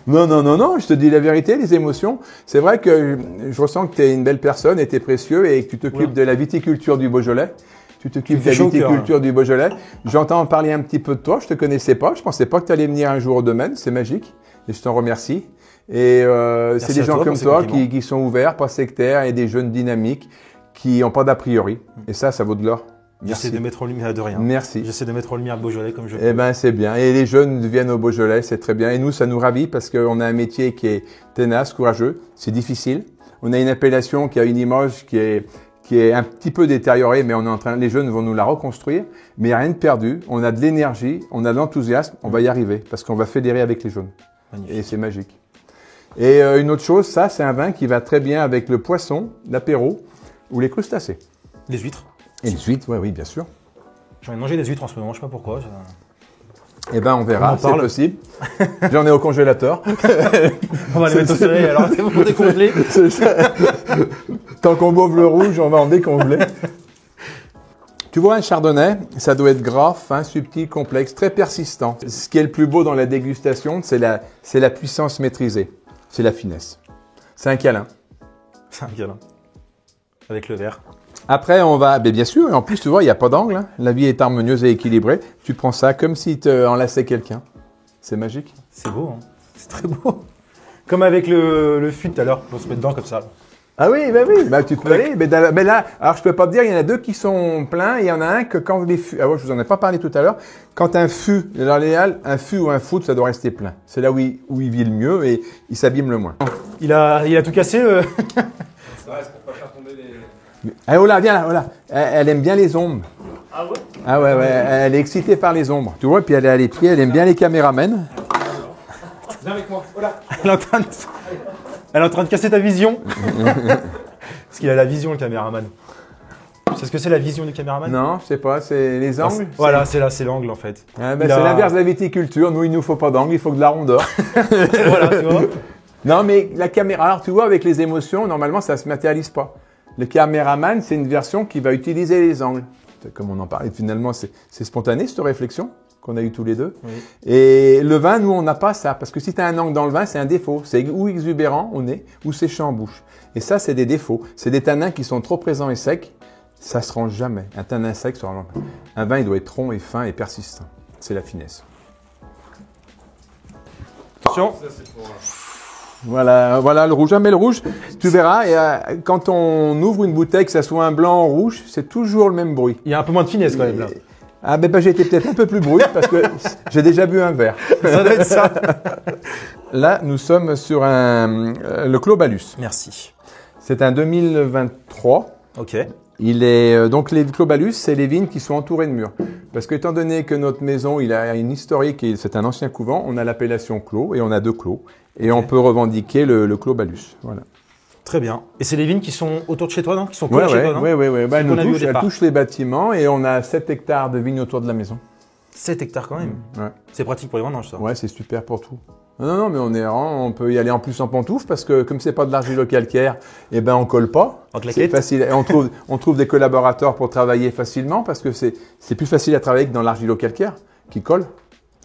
Speaker 2: Non, je te dis la vérité, les émotions. C'est vrai que je ressens que tu es une belle personne et tu es précieux et que tu t'occupes de la viticulture du Beaujolais. Tu t'occupes de la viticulture du Beaujolais. J'entends parler un petit peu de toi, je te connaissais pas. Je pensais pas que tu allais venir un jour au domaine, c'est magique. Et je t'en remercie. Et c'est des gens comme toi qui sont ouverts, pas sectaires et des jeunes dynamiques qui n'ont pas d'a priori. Et ça vaut de l'or.
Speaker 1: J'essaie de mettre en lumière de rien.
Speaker 2: Merci.
Speaker 1: J'essaie de mettre en lumière le Beaujolais comme je peux.
Speaker 2: Eh ben, c'est bien. Et les jeunes viennent au Beaujolais, c'est très bien. Et nous, ça nous ravit parce qu'on a un métier qui est tenace, courageux. C'est difficile. On a une appellation qui a une image qui est un petit peu détériorée, mais les jeunes vont nous la reconstruire. Mais il n'y a rien de perdu. On a de l'énergie, on a de l'enthousiasme. On va y arriver parce qu'on va fédérer avec les jeunes. Magnifique. Et c'est magique. Et une autre chose, ça, c'est un vin qui va très bien avec le poisson, l'apéro ou les crustacés.
Speaker 1: Les huîtres.
Speaker 2: Et les huîtres, oui, bien sûr.
Speaker 1: J'ai envie de manger des huîtres en ce moment, je sais pas pourquoi.
Speaker 2: Eh ben, on verra, c'est possible. J'en ai au congélateur.
Speaker 1: On va les mettre au soleil, alors c'est bon, décongeler.
Speaker 2: Tant qu'on boive le rouge, on va en décongeler. Tu vois, un chardonnay, ça doit être gras, fin, subtil, complexe, très persistant. Ce qui est le plus beau dans la dégustation, c'est la puissance maîtrisée. C'est la finesse. C'est un câlin.
Speaker 1: C'est un câlin. Avec le verre.
Speaker 2: Après, on va, bien sûr, et en plus, tu vois, il n'y a pas d'angle. Hein. La vie est harmonieuse et équilibrée. Tu prends ça comme si tu enlaçais quelqu'un. C'est magique.
Speaker 1: C'est beau, hein. C'est très beau. Comme avec le fût tout à l'heure, on se met dedans comme ça.
Speaker 2: Ah oui, tu peux aller. Mais là, alors je peux pas te dire, il y en a deux qui sont pleins. Il y en a un que quand les fûts, je vous en ai pas parlé tout à l'heure, quand un fût, dans l'idéal, un fût ou un foot, ça doit rester plein. C'est là où il vit le mieux et il s'abîme le moins.
Speaker 1: Il a tout cassé.
Speaker 3: Ça reste pour pas faire tomber les...
Speaker 2: Ah, oh là, viens là, oh là. Elle aime bien les ombres.
Speaker 3: Ah ouais?
Speaker 2: Ah ouais, elle est excitée par les ombres. Tu vois, puis elle est à les pieds, elle aime bien les caméramens.
Speaker 3: Viens avec moi. Oh là.
Speaker 1: Elle est en train de casser ta vision. Parce qu'il a la vision, le caméraman. Tu sais ce que c'est la vision du caméraman?
Speaker 2: Non, je sais pas, c'est les angles.
Speaker 1: Voilà, c'est là, c'est l'angle en fait.
Speaker 2: Ah, c'est l'inverse de la viticulture. Nous, il nous faut pas d'angle, il faut de la rondeur.
Speaker 1: Voilà, tu vois.
Speaker 2: Non, mais la caméra, alors tu vois, avec les émotions, normalement, ça se matérialise pas. Le caméraman, c'est une version qui va utiliser les angles. Comme on en parlait, finalement, c'est spontané, cette réflexion qu'on a eu tous les deux.
Speaker 1: Oui.
Speaker 2: Et le vin, nous, on n'a pas ça. Parce que si tu as un angle dans le vin, c'est un défaut. C'est ou exubérant au nez, ou séchant en bouche. Et ça, c'est des défauts. C'est des tanins qui sont trop présents et secs. Ça se range jamais. Un tanin sec se range jamais. Un vin, il doit être rond et fin et persistant. C'est la finesse.
Speaker 1: Attention.
Speaker 3: Ça, c'est pour...
Speaker 2: Voilà le rouge. Mais le rouge, tu verras, et, quand on ouvre une bouteille, que ça soit un blanc ou rouge, c'est toujours le même bruit.
Speaker 1: Il y a un peu moins de finesse quand même là.
Speaker 2: Ah j'ai été peut-être un peu plus brut parce que j'ai déjà bu un verre.
Speaker 1: Ça doit être ça.
Speaker 2: Là, nous sommes sur le Clos Balus.
Speaker 1: Merci.
Speaker 2: C'est un 2023.
Speaker 1: Ok.
Speaker 2: Il est donc les Clos Balus, c'est les vignes qui sont entourées de murs. Parce que étant donné que notre maison, il a une historique et c'est un ancien couvent, on a l'appellation Clos et on a 2 clos et on peut revendiquer le Clos Balus. Voilà.
Speaker 1: Très bien. Et c'est les vignes qui sont autour de chez toi, non? Qui sont collées chez toi, non?
Speaker 2: Oui.
Speaker 1: C'est qu'on a vu au
Speaker 2: Elle
Speaker 1: départ.
Speaker 2: touche les bâtiments et on a 7 hectares de vignes autour de la maison.
Speaker 1: 7 hectares quand même.
Speaker 2: Ouais.
Speaker 1: C'est pratique pour les vendanges, ça.
Speaker 2: Ouais, c'est super pour tout. Non, mais on peut y aller en plus en pantoufle parce que comme c'est pas de l'argilo-calcaire, eh ben on colle pas.
Speaker 1: En
Speaker 2: C'est
Speaker 1: claquette.
Speaker 2: facile. Et on trouve des collaborateurs pour travailler facilement parce que c'est plus facile à travailler que dans l'argilo-calcaire qui colle.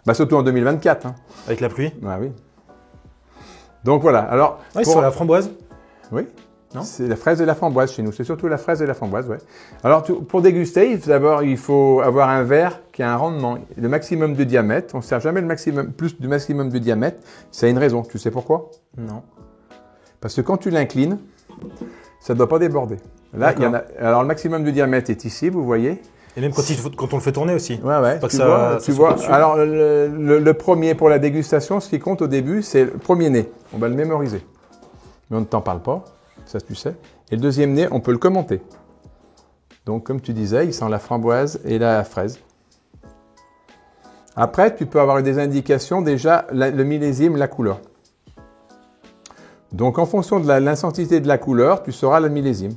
Speaker 2: Bah surtout en 2024. Hein.
Speaker 1: Avec la pluie.
Speaker 2: Ah oui. Donc voilà. Alors
Speaker 1: Ouais, sur la framboise.
Speaker 2: oui.
Speaker 1: Non.
Speaker 2: C'est la fraise et la framboise chez nous. C'est surtout la fraise et la framboise, ouais. Alors, pour déguster, d'abord, il faut avoir un verre qui a un rendement. Le maximum de diamètre. On ne sert jamais plus du maximum de diamètre. Ça a une raison. Tu sais pourquoi?
Speaker 1: Non.
Speaker 2: Parce que quand tu l'inclines, ça ne doit pas déborder. Là, il y en a. Alors, le maximum de diamètre est ici, vous voyez.
Speaker 1: Et même quand on le fait tourner aussi.
Speaker 2: Ouais.
Speaker 1: Pas que
Speaker 2: Tu
Speaker 1: ça-
Speaker 2: vois.
Speaker 1: ça
Speaker 2: Tu
Speaker 1: saute
Speaker 2: vois.
Speaker 1: dessus.
Speaker 2: Alors, le premier pour la dégustation, ce qui compte au début, c'est le premier nez. On va le mémoriser. Mais on ne t'en parle pas. Ça, tu sais. Et le deuxième nez, on peut le commenter. Donc, comme tu disais, il sent la framboise et la fraise. Après, tu peux avoir des indications déjà, le millésime, la couleur. Donc, en fonction de l'intensité de la couleur, tu sauras le millésime.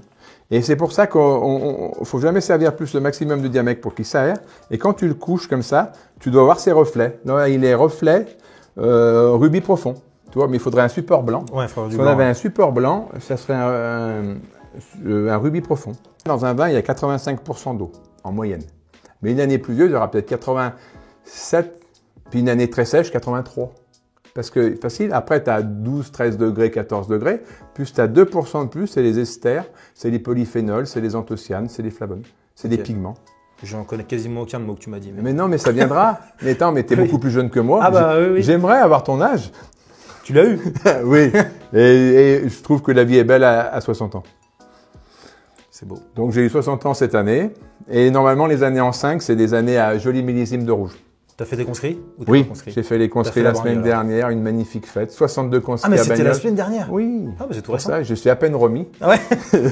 Speaker 2: Et c'est pour ça qu'il ne faut jamais servir plus le maximum de diamètre pour qu'il s'aère. Et quand tu le couches comme ça, tu dois voir ses reflets. Là, il est reflet rubis profond. Tu vois, mais il faudrait un support blanc.
Speaker 1: Ouais, frère, du
Speaker 2: Si on
Speaker 1: blanc,
Speaker 2: avait
Speaker 1: ouais.
Speaker 2: un support blanc, ça serait un rubis profond. Dans un vin, il y a 85% d'eau, en moyenne. Mais une année pluvieuse, il y aura peut-être 87, puis une année très sèche, 83. Parce que facile, après tu as 12, 13 degrés, 14 degrés, plus tu as 2% de plus, c'est les esters, c'est les polyphénols, c'est les anthocyanes, c'est les flavones, c'est des pigments.
Speaker 1: J'en connais quasiment aucun de mots que tu m'as dit.
Speaker 2: Mais non, mais ça viendra. Mais attends, mais t'es
Speaker 1: Oui.
Speaker 2: beaucoup plus jeune que moi.
Speaker 1: Ah bah oui.
Speaker 2: J'aimerais avoir ton âge.
Speaker 1: Tu l'as eu.
Speaker 2: Oui, et je trouve que la vie est belle à 60 ans.
Speaker 1: C'est beau.
Speaker 2: Donc j'ai eu 60 ans cette année, et normalement les années en 5, c'est des années à joli millésime de rouge.
Speaker 1: T'as fait des conscrits ou t'as
Speaker 2: Oui,
Speaker 1: pas conscrit
Speaker 2: j'ai fait les conscrits
Speaker 1: fait la
Speaker 2: la semaine
Speaker 1: banlieue, alors.
Speaker 2: dernière, une magnifique fête, 62 conscrits
Speaker 1: Ah mais
Speaker 2: à
Speaker 1: c'était la
Speaker 2: Bagnoles.
Speaker 1: semaine dernière.
Speaker 2: Oui,
Speaker 1: Ah bah c'est tout
Speaker 2: pour
Speaker 1: récent.
Speaker 2: ça, je suis à peine remis.
Speaker 1: Ah ouais.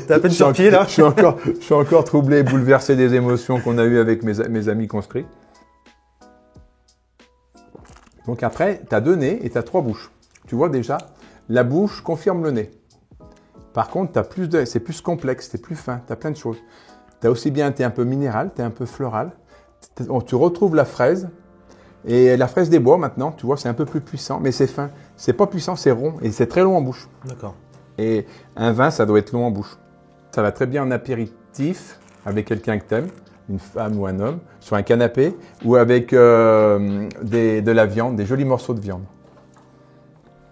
Speaker 1: T'as à peine sur pied là.
Speaker 2: Je suis encore troublé et bouleversé des émotions qu'on a eues avec mes amis conscrits. Donc après, tu as 2 nez et tu as 3 bouches. Tu vois déjà, la bouche confirme le nez. Par contre, c'est plus complexe, c'est plus fin, tu as plein de choses. Tu as aussi bien, tu es un peu minéral, tu es un peu floral. Tu retrouves la fraise. Et la fraise des bois maintenant, tu vois, c'est un peu plus puissant, mais c'est fin. C'est pas puissant, c'est rond et c'est très long en bouche.
Speaker 1: D'accord.
Speaker 2: Et un vin, ça doit être long en bouche. Ça va très bien en apéritif avec quelqu'un que t'aimes, une femme ou un homme, sur un canapé ou avec de la viande, des jolis morceaux de viande.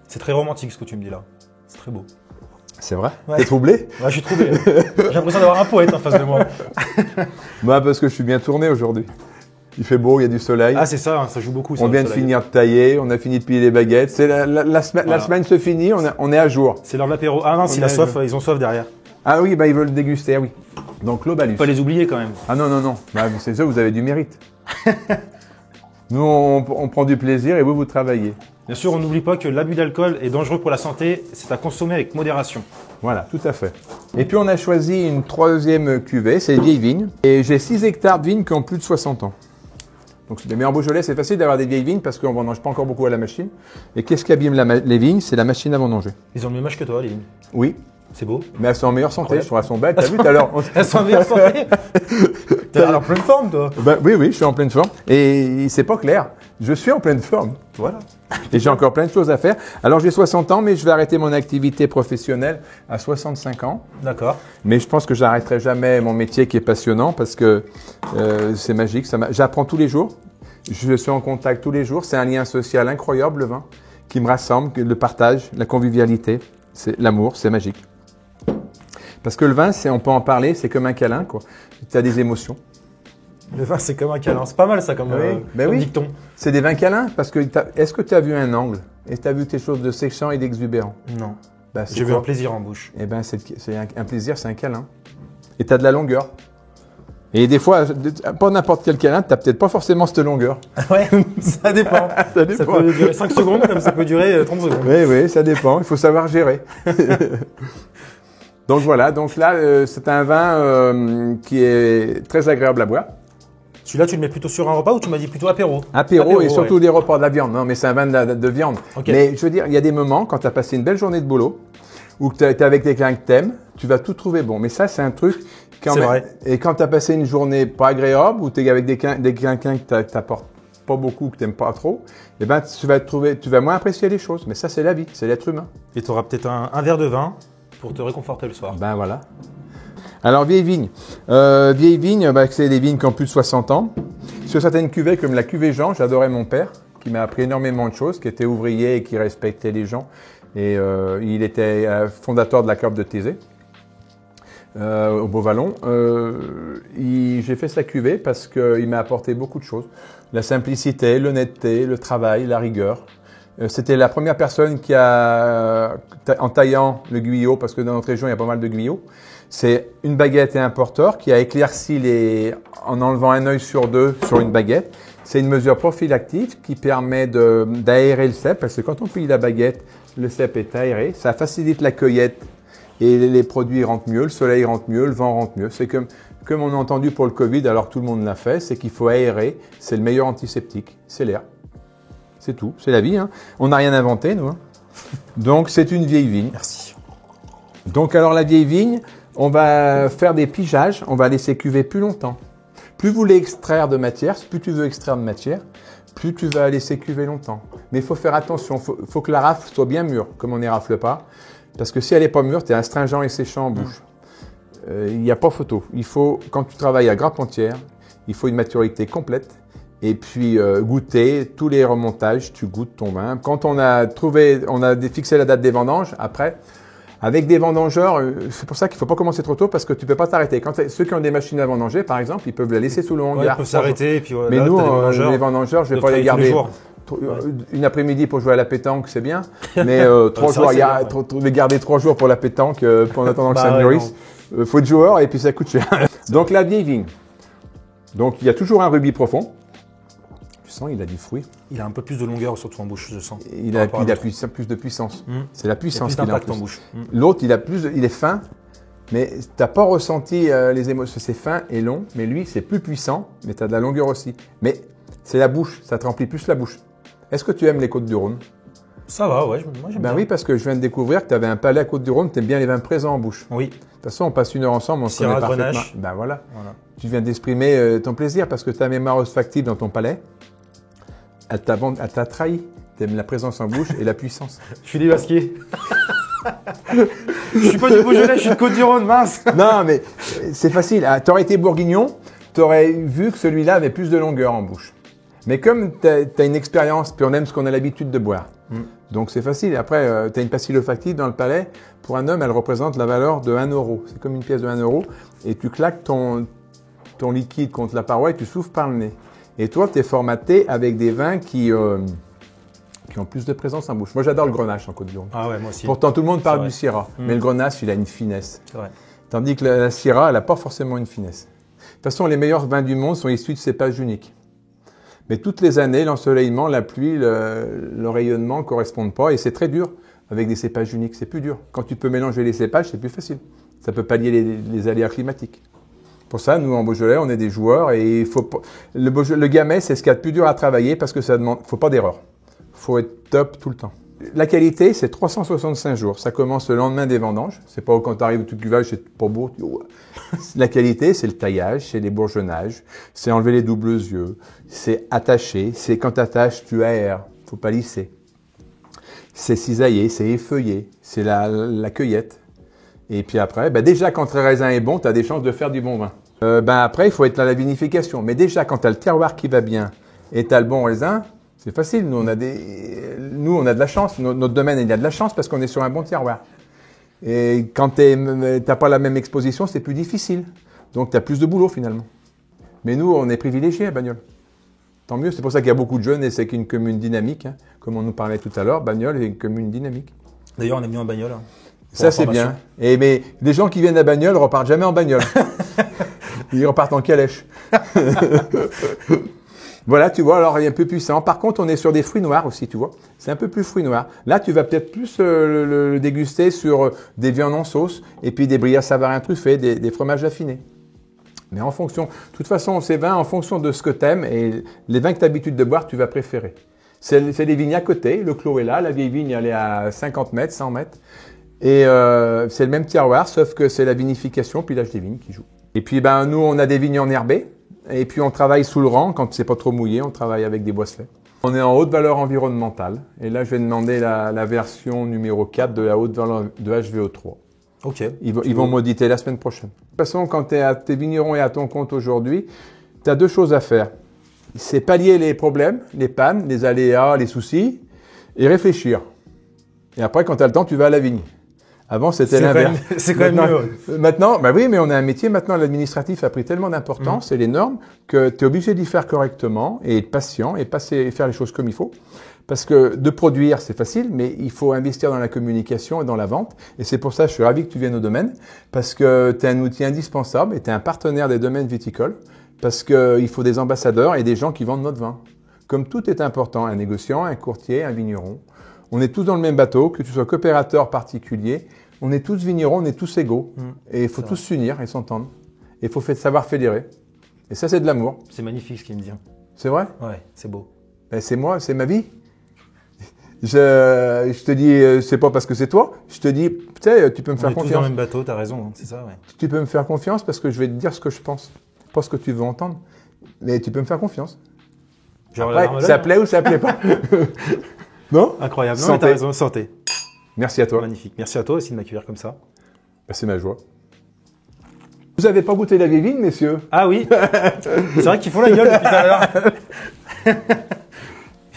Speaker 1: C'est très romantique ce que tu me dis là. C'est très beau.
Speaker 2: C'est vrai?
Speaker 1: Ouais.
Speaker 2: T'es troublé?
Speaker 1: Ouais, je suis troublé. J'ai l'impression d'avoir un poète en face de moi.
Speaker 2: Bah parce que je suis bien tourné aujourd'hui. Il fait beau, il y a du soleil.
Speaker 1: Ah, c'est ça, hein, ça joue beaucoup. Ça,
Speaker 2: On vient
Speaker 1: le
Speaker 2: de
Speaker 1: soleil.
Speaker 2: finir de tailler, on a fini de plier les baguettes. C'est la semaine se finit, on est à jour.
Speaker 1: C'est l'heure de l'apéro. Ah non, s'il a soif, ils ont soif derrière.
Speaker 2: Ah oui, bah ils veulent déguster, ah oui. Donc l'Obalus.
Speaker 1: Faut pas les oublier quand même.
Speaker 2: Ah non, non, non. Bah, c'est ça, vous avez du mérite. Nous, on prend du plaisir et vous travaillez.
Speaker 1: Bien sûr, on n'oublie pas que l'abus d'alcool est dangereux pour la santé. C'est à consommer avec modération.
Speaker 2: Voilà, tout à fait. Et puis on a choisi une troisième cuvée, c'est les vieilles vignes. Et j'ai 6 hectares de vignes qui ont plus de 60 ans. Donc mais en Beaujolais, c'est facile d'avoir des vieilles vignes parce qu'on ne vendange pas encore beaucoup à la machine. Et qu'est-ce qui abîme les vignes? C'est la machine à vendanger.
Speaker 1: Ils ont le même âge que toi, les vignes.
Speaker 2: Oui,
Speaker 1: C'est beau.
Speaker 2: mais elles sont en meilleure santé,
Speaker 1: Incroyable.
Speaker 2: je trouve elles sont belles. T'as vu tout à l'heure?
Speaker 1: Elles sont en meilleure santé. T'as l'air en pleine forme, toi.
Speaker 2: Oui, je suis en pleine forme. Et c'est pas clair. Je suis en pleine forme. Voilà. Et j'ai encore plein de choses à faire. Alors j'ai 60 ans, mais je vais arrêter mon activité professionnelle à 65 ans.
Speaker 1: D'accord.
Speaker 2: Mais je pense que j'arrêterai jamais mon métier qui est passionnant parce que c'est magique. J'apprends tous les jours. Je suis en contact tous les jours. C'est un lien social incroyable, le vin, qui me rassemble, le partage, la convivialité, c'est l'amour, c'est magique. Parce que le vin, on peut en parler, c'est comme un câlin, quoi. Tu as des émotions.
Speaker 1: Le vin, c'est comme un câlin. C'est pas mal, ça, comme, comme dicton.
Speaker 2: C'est des vins câlins parce que est-ce que tu as vu un angle et tu as vu quelque chose de séchant et d'exubérant?
Speaker 1: Non.
Speaker 2: Bah,
Speaker 1: J'ai vu un plaisir en bouche.
Speaker 2: Eh ben, c'est un plaisir, c'est un câlin. Et tu as de la longueur. Et des fois, pas n'importe quel câlin, tu n'as peut-être pas forcément cette longueur.
Speaker 1: Ouais, ça dépend.
Speaker 2: Ça dépend.
Speaker 1: Ça peut durer 5 secondes comme ça peut durer 30 secondes.
Speaker 2: Oui, ça dépend. Il faut savoir gérer. Donc voilà, donc là, c'est un vin qui est très agréable à boire.
Speaker 1: Celui-là, tu le mets plutôt sur un repas ou tu m'as dit plutôt apéro?
Speaker 2: Apéro et surtout
Speaker 1: ouais.
Speaker 2: des repas de la viande. Non, mais c'est un vin de viande.
Speaker 1: Okay.
Speaker 2: Mais je veux dire, il y a des moments quand tu as passé une belle journée de boulot ou que tu es avec quelqu'un que tu aimes, tu vas tout trouver bon. Mais ça, c'est un truc quand
Speaker 1: C'est
Speaker 2: même.
Speaker 1: vrai.
Speaker 2: Et quand tu as passé une journée pas agréable ou tu es avec quelqu'un qui t'apporte pas beaucoup, que tu n'aimes pas trop, eh ben, tu vas moins apprécier les choses. Mais ça, c'est la vie, c'est l'être humain.
Speaker 1: Et tu auras peut-être un verre de vin pour te réconforter le soir.
Speaker 2: Ben voilà. Alors, vieille vigne. Vieille vigne, c'est des vignes qui ont plus de 60 ans. Sur certaines cuvées, comme la cuvée Jean, j'adorais mon père, qui m'a appris énormément de choses, qui était ouvrier et qui respectait les gens. Et il était fondateur de la cave de Thésée, au Beauvallon. J'ai fait sa cuvée parce qu'il m'a apporté beaucoup de choses. La simplicité, l'honnêteté, le travail, la rigueur. C'était la première personne qui a, en taillant le guyot, parce que dans notre région, il y a pas mal de guyots, c'est une baguette et un porteur qui a éclairci en enlevant un œil sur deux sur une baguette. C'est une mesure prophylactique qui permet d'aérer le cep, parce que quand on plie la baguette, le cep est aéré, ça facilite la cueillette et les produits rentrent mieux, le soleil rentre mieux, le vent rentre mieux. C'est comme on a entendu pour le Covid, alors tout le monde l'a fait, c'est qu'il faut aérer, c'est le meilleur antiseptique, c'est l'air. C'est tout, c'est la vie, hein. On n'a rien inventé, nous. Hein. Donc c'est une vieille vigne.
Speaker 1: Merci.
Speaker 2: Donc alors la vieille vigne, on va faire des pigeages, on va laisser cuver plus longtemps. Plus vous voulez extraire de matière, plus tu veux extraire de matière, plus tu vas laisser cuver longtemps. Mais il faut faire attention, faut que la rafle soit bien mûre, comme on n'y rafle pas. Parce que si elle n'est pas mûre, tu es astringent et séchant en bouche. Il n'y a pas photo. Il faut, quand tu travailles à grappe entière, il faut une maturité complète. Et puis goûter tous les remontages, tu goûtes ton vin. Quand on a fixé la date des vendanges, après, avec des vendangeurs, c'est pour ça qu'il ne faut pas commencer trop tôt parce que tu ne peux pas t'arrêter. Ceux qui ont des machines à vendanger, par exemple, ils peuvent la laisser sous le hangar.
Speaker 1: Ouais, ils peuvent s'arrêter. Et puis,
Speaker 2: Mais
Speaker 1: là,
Speaker 2: nous,
Speaker 1: les
Speaker 2: les vendangeurs, je ne vais pas les garder. Une après-midi pour jouer à la pétanque, c'est bien. Mais 3 jours, les garder 3 jours pour la pétanque en attendant que ça mûrisse. Faut être joueur et puis ça coûte cher. Donc la vieille vigne. Donc il y a toujours un rubis profond. Tu sens, il a du fruit.
Speaker 1: Il a un peu plus de longueur, surtout en bouche, je sens.
Speaker 2: Il a plus de puissance. C'est la puissance
Speaker 1: qu'il
Speaker 2: a
Speaker 1: en bouche.
Speaker 2: L'autre, il est fin, mais tu n'as pas ressenti les émotions. C'est fin et long, mais lui, c'est plus puissant, mais tu as de la longueur aussi. Mais c'est la bouche, ça te remplit plus la bouche. Est-ce que tu aimes les Côtes-du-Rhône?
Speaker 1: Ça va, ouais, moi j'aime bien.
Speaker 2: Oui, parce que je viens de découvrir que tu avais un palais à Côtes-du-Rhône, tu aimes bien les vins présents en bouche.
Speaker 1: Oui.
Speaker 2: De toute façon, on passe 1 heure ensemble, on se connaît parfaitement. Ben voilà. Tu viens d'exprimer ton plaisir parce que ta mémoire olfactive dans ton palais, elle t'a trahi. Tu aimes la présence en bouche et la puissance.
Speaker 1: Je suis démasqué. Je suis pas du Beaujolais, je suis de Côte-du-Rhône, mince.
Speaker 2: Non, mais c'est facile. Tu aurais été bourguignon, tu aurais vu que celui-là avait plus de longueur en bouche. Mais comme tu as une expérience, puis on aime ce qu'on a l'habitude de boire. Donc c'est facile. Après, tu as une pastille olfactive dans le palais. Pour un homme, elle représente la valeur de 1 euro. C'est comme une pièce de 1 euro. Et tu claques ton liquide contre la paroi et tu souffles par le nez. Et toi, tu es formaté avec des vins qui ont plus de présence en bouche. Moi, j'adore le Grenache en Côte-du-Rhône.
Speaker 1: Ah ouais, moi aussi.
Speaker 2: Pourtant, tout le monde parle
Speaker 1: C'est
Speaker 2: du
Speaker 1: vrai.
Speaker 2: Syrah, mais le Grenache, il a une finesse.
Speaker 1: C'est vrai.
Speaker 2: Tandis que la Syrah, elle n'a pas forcément une finesse. De toute façon, les meilleurs vins du monde sont issus de cépages uniques. Mais toutes les années, l'ensoleillement, la pluie, le rayonnement ne correspondent pas et c'est très dur avec des cépages uniques. C'est plus dur. Quand tu peux mélanger les cépages, c'est plus facile. Ça peut pallier les aléas climatiques. Pour ça, nous, en Beaujolais, on est des joueurs et il faut pas, le Gamay, c'est ce qu'il y a de plus dur à travailler parce que ça demande, faut pas d'erreur. Faut être top tout le temps. La qualité, c'est 365 jours. Ça commence le lendemain des vendanges. C'est pas quand tu arrives au tout cuvage, c'est pas beau. La qualité, c'est le taillage, c'est les bourgeonnages, c'est enlever les doubles yeux, c'est attacher, c'est quand tu attaches, tu aères, faut pas lisser. C'est cisailler, c'est effeuiller, c'est la cueillette. Et puis après, déjà quand le raisin est bon, tu as des chances de faire du bon vin. Après, il faut être dans la vinification. Mais déjà, quand tu as le terroir qui va bien et tu as le bon raisin, c'est facile. Nous, on a de la chance. Notre domaine, il a de la chance parce qu'on est sur un bon terroir. Et quand tu n'as pas la même exposition, c'est plus difficile. Donc, tu as plus de boulot finalement. Mais nous, on est privilégiés à Bagnols. Tant mieux. C'est pour ça qu'il y a beaucoup de jeunes et c'est qu'une commune dynamique. Hein. Comme on nous parlait tout à l'heure, Bagnols est une commune dynamique.
Speaker 1: D'ailleurs, on est venu en bagnole. Hein,
Speaker 2: ça, c'est bien. Mais les gens qui viennent à Bagnols ne repartent jamais en bagnole. Ils repartent en calèche. Voilà, tu vois, alors il est un peu puissant. Par contre, on est sur des fruits noirs aussi, tu vois. C'est un peu plus fruits noirs. Là, tu vas peut-être plus le déguster sur des viandes en sauce et puis des brillas savarin truffés, des fromages affinés. Mais en fonction, de toute façon, ces vins, en fonction de ce que tu aimes et les vins que tu as l'habitude de boire, tu vas préférer. C'est les vignes à côté, le clos est là, la vieille vigne, elle est à 50 mètres, 100 mètres. Et c'est le même terroir, sauf que c'est la vinification puis l'âge des vignes qui joue. Et puis, nous, on a des vignes enherbées. Et puis, on travaille sous le rang. Quand c'est pas trop mouillé, on travaille avec des boisselets. On est en haute valeur environnementale. Et là, je vais demander la version numéro 4 de la haute valeur de HVO3.
Speaker 1: Ok.
Speaker 2: Ils vont m'auditer la semaine prochaine. De toute façon, quand tu es à tes vignerons et à ton compte aujourd'hui, tu as deux choses à faire. C'est pallier les problèmes, les pannes, les aléas, les soucis, et réfléchir. Et après, quand tu as le temps, tu vas à la vigne. Avant, c'était l'inverse.
Speaker 1: C'est quand même mieux.
Speaker 2: Maintenant, oui, mais on a un métier. Maintenant, l'administratif a pris tellement d'importance et les normes que tu es obligé d'y faire correctement et être patient et faire les choses comme il faut. Parce que de produire, c'est facile, mais il faut investir dans la communication et dans la vente. Et c'est pour ça que je suis ravi que tu viennes au domaine, parce que tu es un outil indispensable et tu es un partenaire des domaines viticoles, parce qu'il faut des ambassadeurs et des gens qui vendent notre vin. Comme tout est important, un négociant, un courtier, un vigneron. On est tous dans le même bateau, que tu sois coopérateur particulier. On est tous vignerons, on est tous égaux. Et il faut tous s'unir et s'entendre. Et il faut savoir fédérer. Et ça, c'est de l'amour.
Speaker 1: C'est magnifique ce qu'il me dit.
Speaker 2: C'est vrai?
Speaker 1: Ouais, c'est beau.
Speaker 2: C'est moi, c'est ma vie. Je te dis, c'est pas parce que c'est toi. Je te dis, tu sais, tu peux me faire
Speaker 1: On est tous dans
Speaker 2: confiance.
Speaker 1: le même bateau, t'as raison, hein, c'est ça, ouais.
Speaker 2: Tu peux me faire confiance parce que je vais te dire ce que je pense. Pas ce que tu veux entendre. Mais tu peux me faire confiance.
Speaker 1: Genre
Speaker 2: Après, ça plaît ou ça plaît pas. Non?
Speaker 1: Incroyable. Non,
Speaker 2: Santé.
Speaker 1: mais t'as raison, santé.
Speaker 2: Merci à toi.
Speaker 1: Magnifique. Merci à toi aussi de m'accueillir comme ça.
Speaker 2: C'est ma joie. Vous avez pas goûté la vieille vigne, messieurs?
Speaker 1: Ah oui. C'est vrai qu'ils font la gueule depuis tout à l'heure.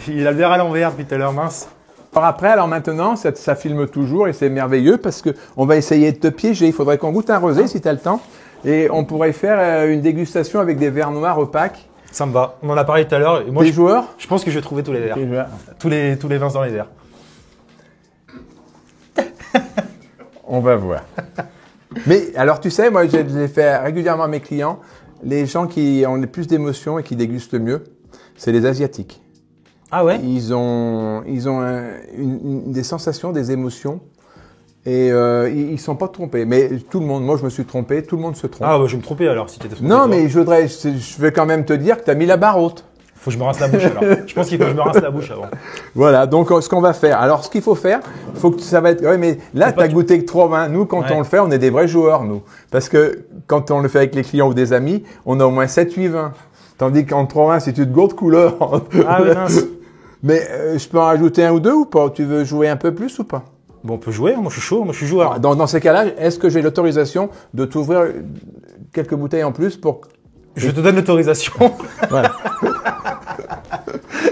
Speaker 1: Il a le verre à l'envers depuis tout à l'heure, mince.
Speaker 2: Alors maintenant, ça filme toujours et c'est merveilleux parce que on va essayer de te piéger. Il faudrait qu'on goûte un rosé si tu as le temps. Et on pourrait faire une dégustation avec des verres noirs opaques.
Speaker 1: Ça me va. On en a parlé tout à l'heure. Et moi,
Speaker 2: Des joueurs?
Speaker 1: je pense que je vais trouver tous les verres.
Speaker 2: Des joueurs.
Speaker 1: Tous les vins dans les verres.
Speaker 2: On va voir. Mais alors, tu sais, moi, je les fais régulièrement à mes clients. Les gens qui ont le plus d'émotions et qui dégustent le mieux, c'est les Asiatiques.
Speaker 1: Ah ouais?
Speaker 2: Ils ont des sensations, des émotions. Et ils sont pas trompés. Mais tout le monde, moi, je me suis trompé. Tout le monde se trompe.
Speaker 1: Ah, bah, je vais me tromper alors si t'étais trompé.
Speaker 2: Non,
Speaker 1: toi.
Speaker 2: mais je vais quand même te dire que tu as mis la barre haute.
Speaker 1: Faut que je me rince la bouche alors. Je pense qu'il faut que je me rince la bouche avant.
Speaker 2: Voilà, donc ce qu'on va faire. Alors, ce qu'il faut faire, faut que ça va être. Oui, mais là, tu as goûté que 3 vins. Nous, quand on le fait, on est des vrais joueurs, nous. Parce que quand on le fait avec les clients ou des amis, on a au moins 7-8 vins. Tandis qu'en 3 vins, si tu te gourdes couleur.
Speaker 1: Ah oui, mince.
Speaker 2: Mais je peux en rajouter un ou deux ou pas? Tu veux jouer un peu plus ou pas?
Speaker 1: Bon, on peut jouer. Moi, je suis chaud. Moi, je suis joueur.
Speaker 2: Dans ces cas-là, est-ce que j'ai l'autorisation de t'ouvrir quelques bouteilles en plus pour.
Speaker 1: Je te donne l'autorisation.
Speaker 2: Voilà.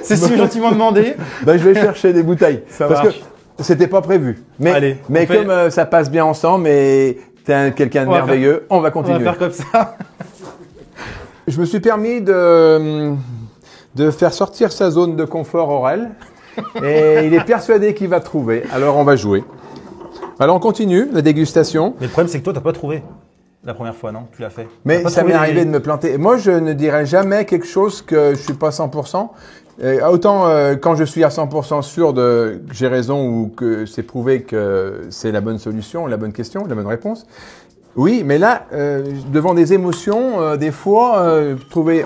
Speaker 1: C'est si gentiment demandé.
Speaker 2: Je vais chercher des bouteilles.
Speaker 1: Ça
Speaker 2: parce
Speaker 1: marche.
Speaker 2: que c'était pas prévu. Mais,
Speaker 1: Allez,
Speaker 2: mais comme ça passe bien ensemble et t'es quelqu'un de merveilleux, on va
Speaker 1: On
Speaker 2: continuer.
Speaker 1: va faire comme ça.
Speaker 2: Je me suis permis de de faire sortir sa zone de confort Aurel. Et il est persuadé qu'il va trouver. Alors on va jouer. Alors on continue la dégustation.
Speaker 1: Mais le problème, c'est que toi, t'as pas trouvé la première fois, non? Tu l'as fait.
Speaker 2: Mais
Speaker 1: T'as pas
Speaker 2: ça
Speaker 1: trouvé
Speaker 2: m'est arrivé de me planter. Moi, je ne dirais jamais quelque chose que je suis pas 100%. Autant quand je suis à 100% sûr que j'ai raison ou que c'est prouvé que c'est la bonne solution, la bonne question, la bonne réponse. Oui, mais là, devant des émotions, des fois,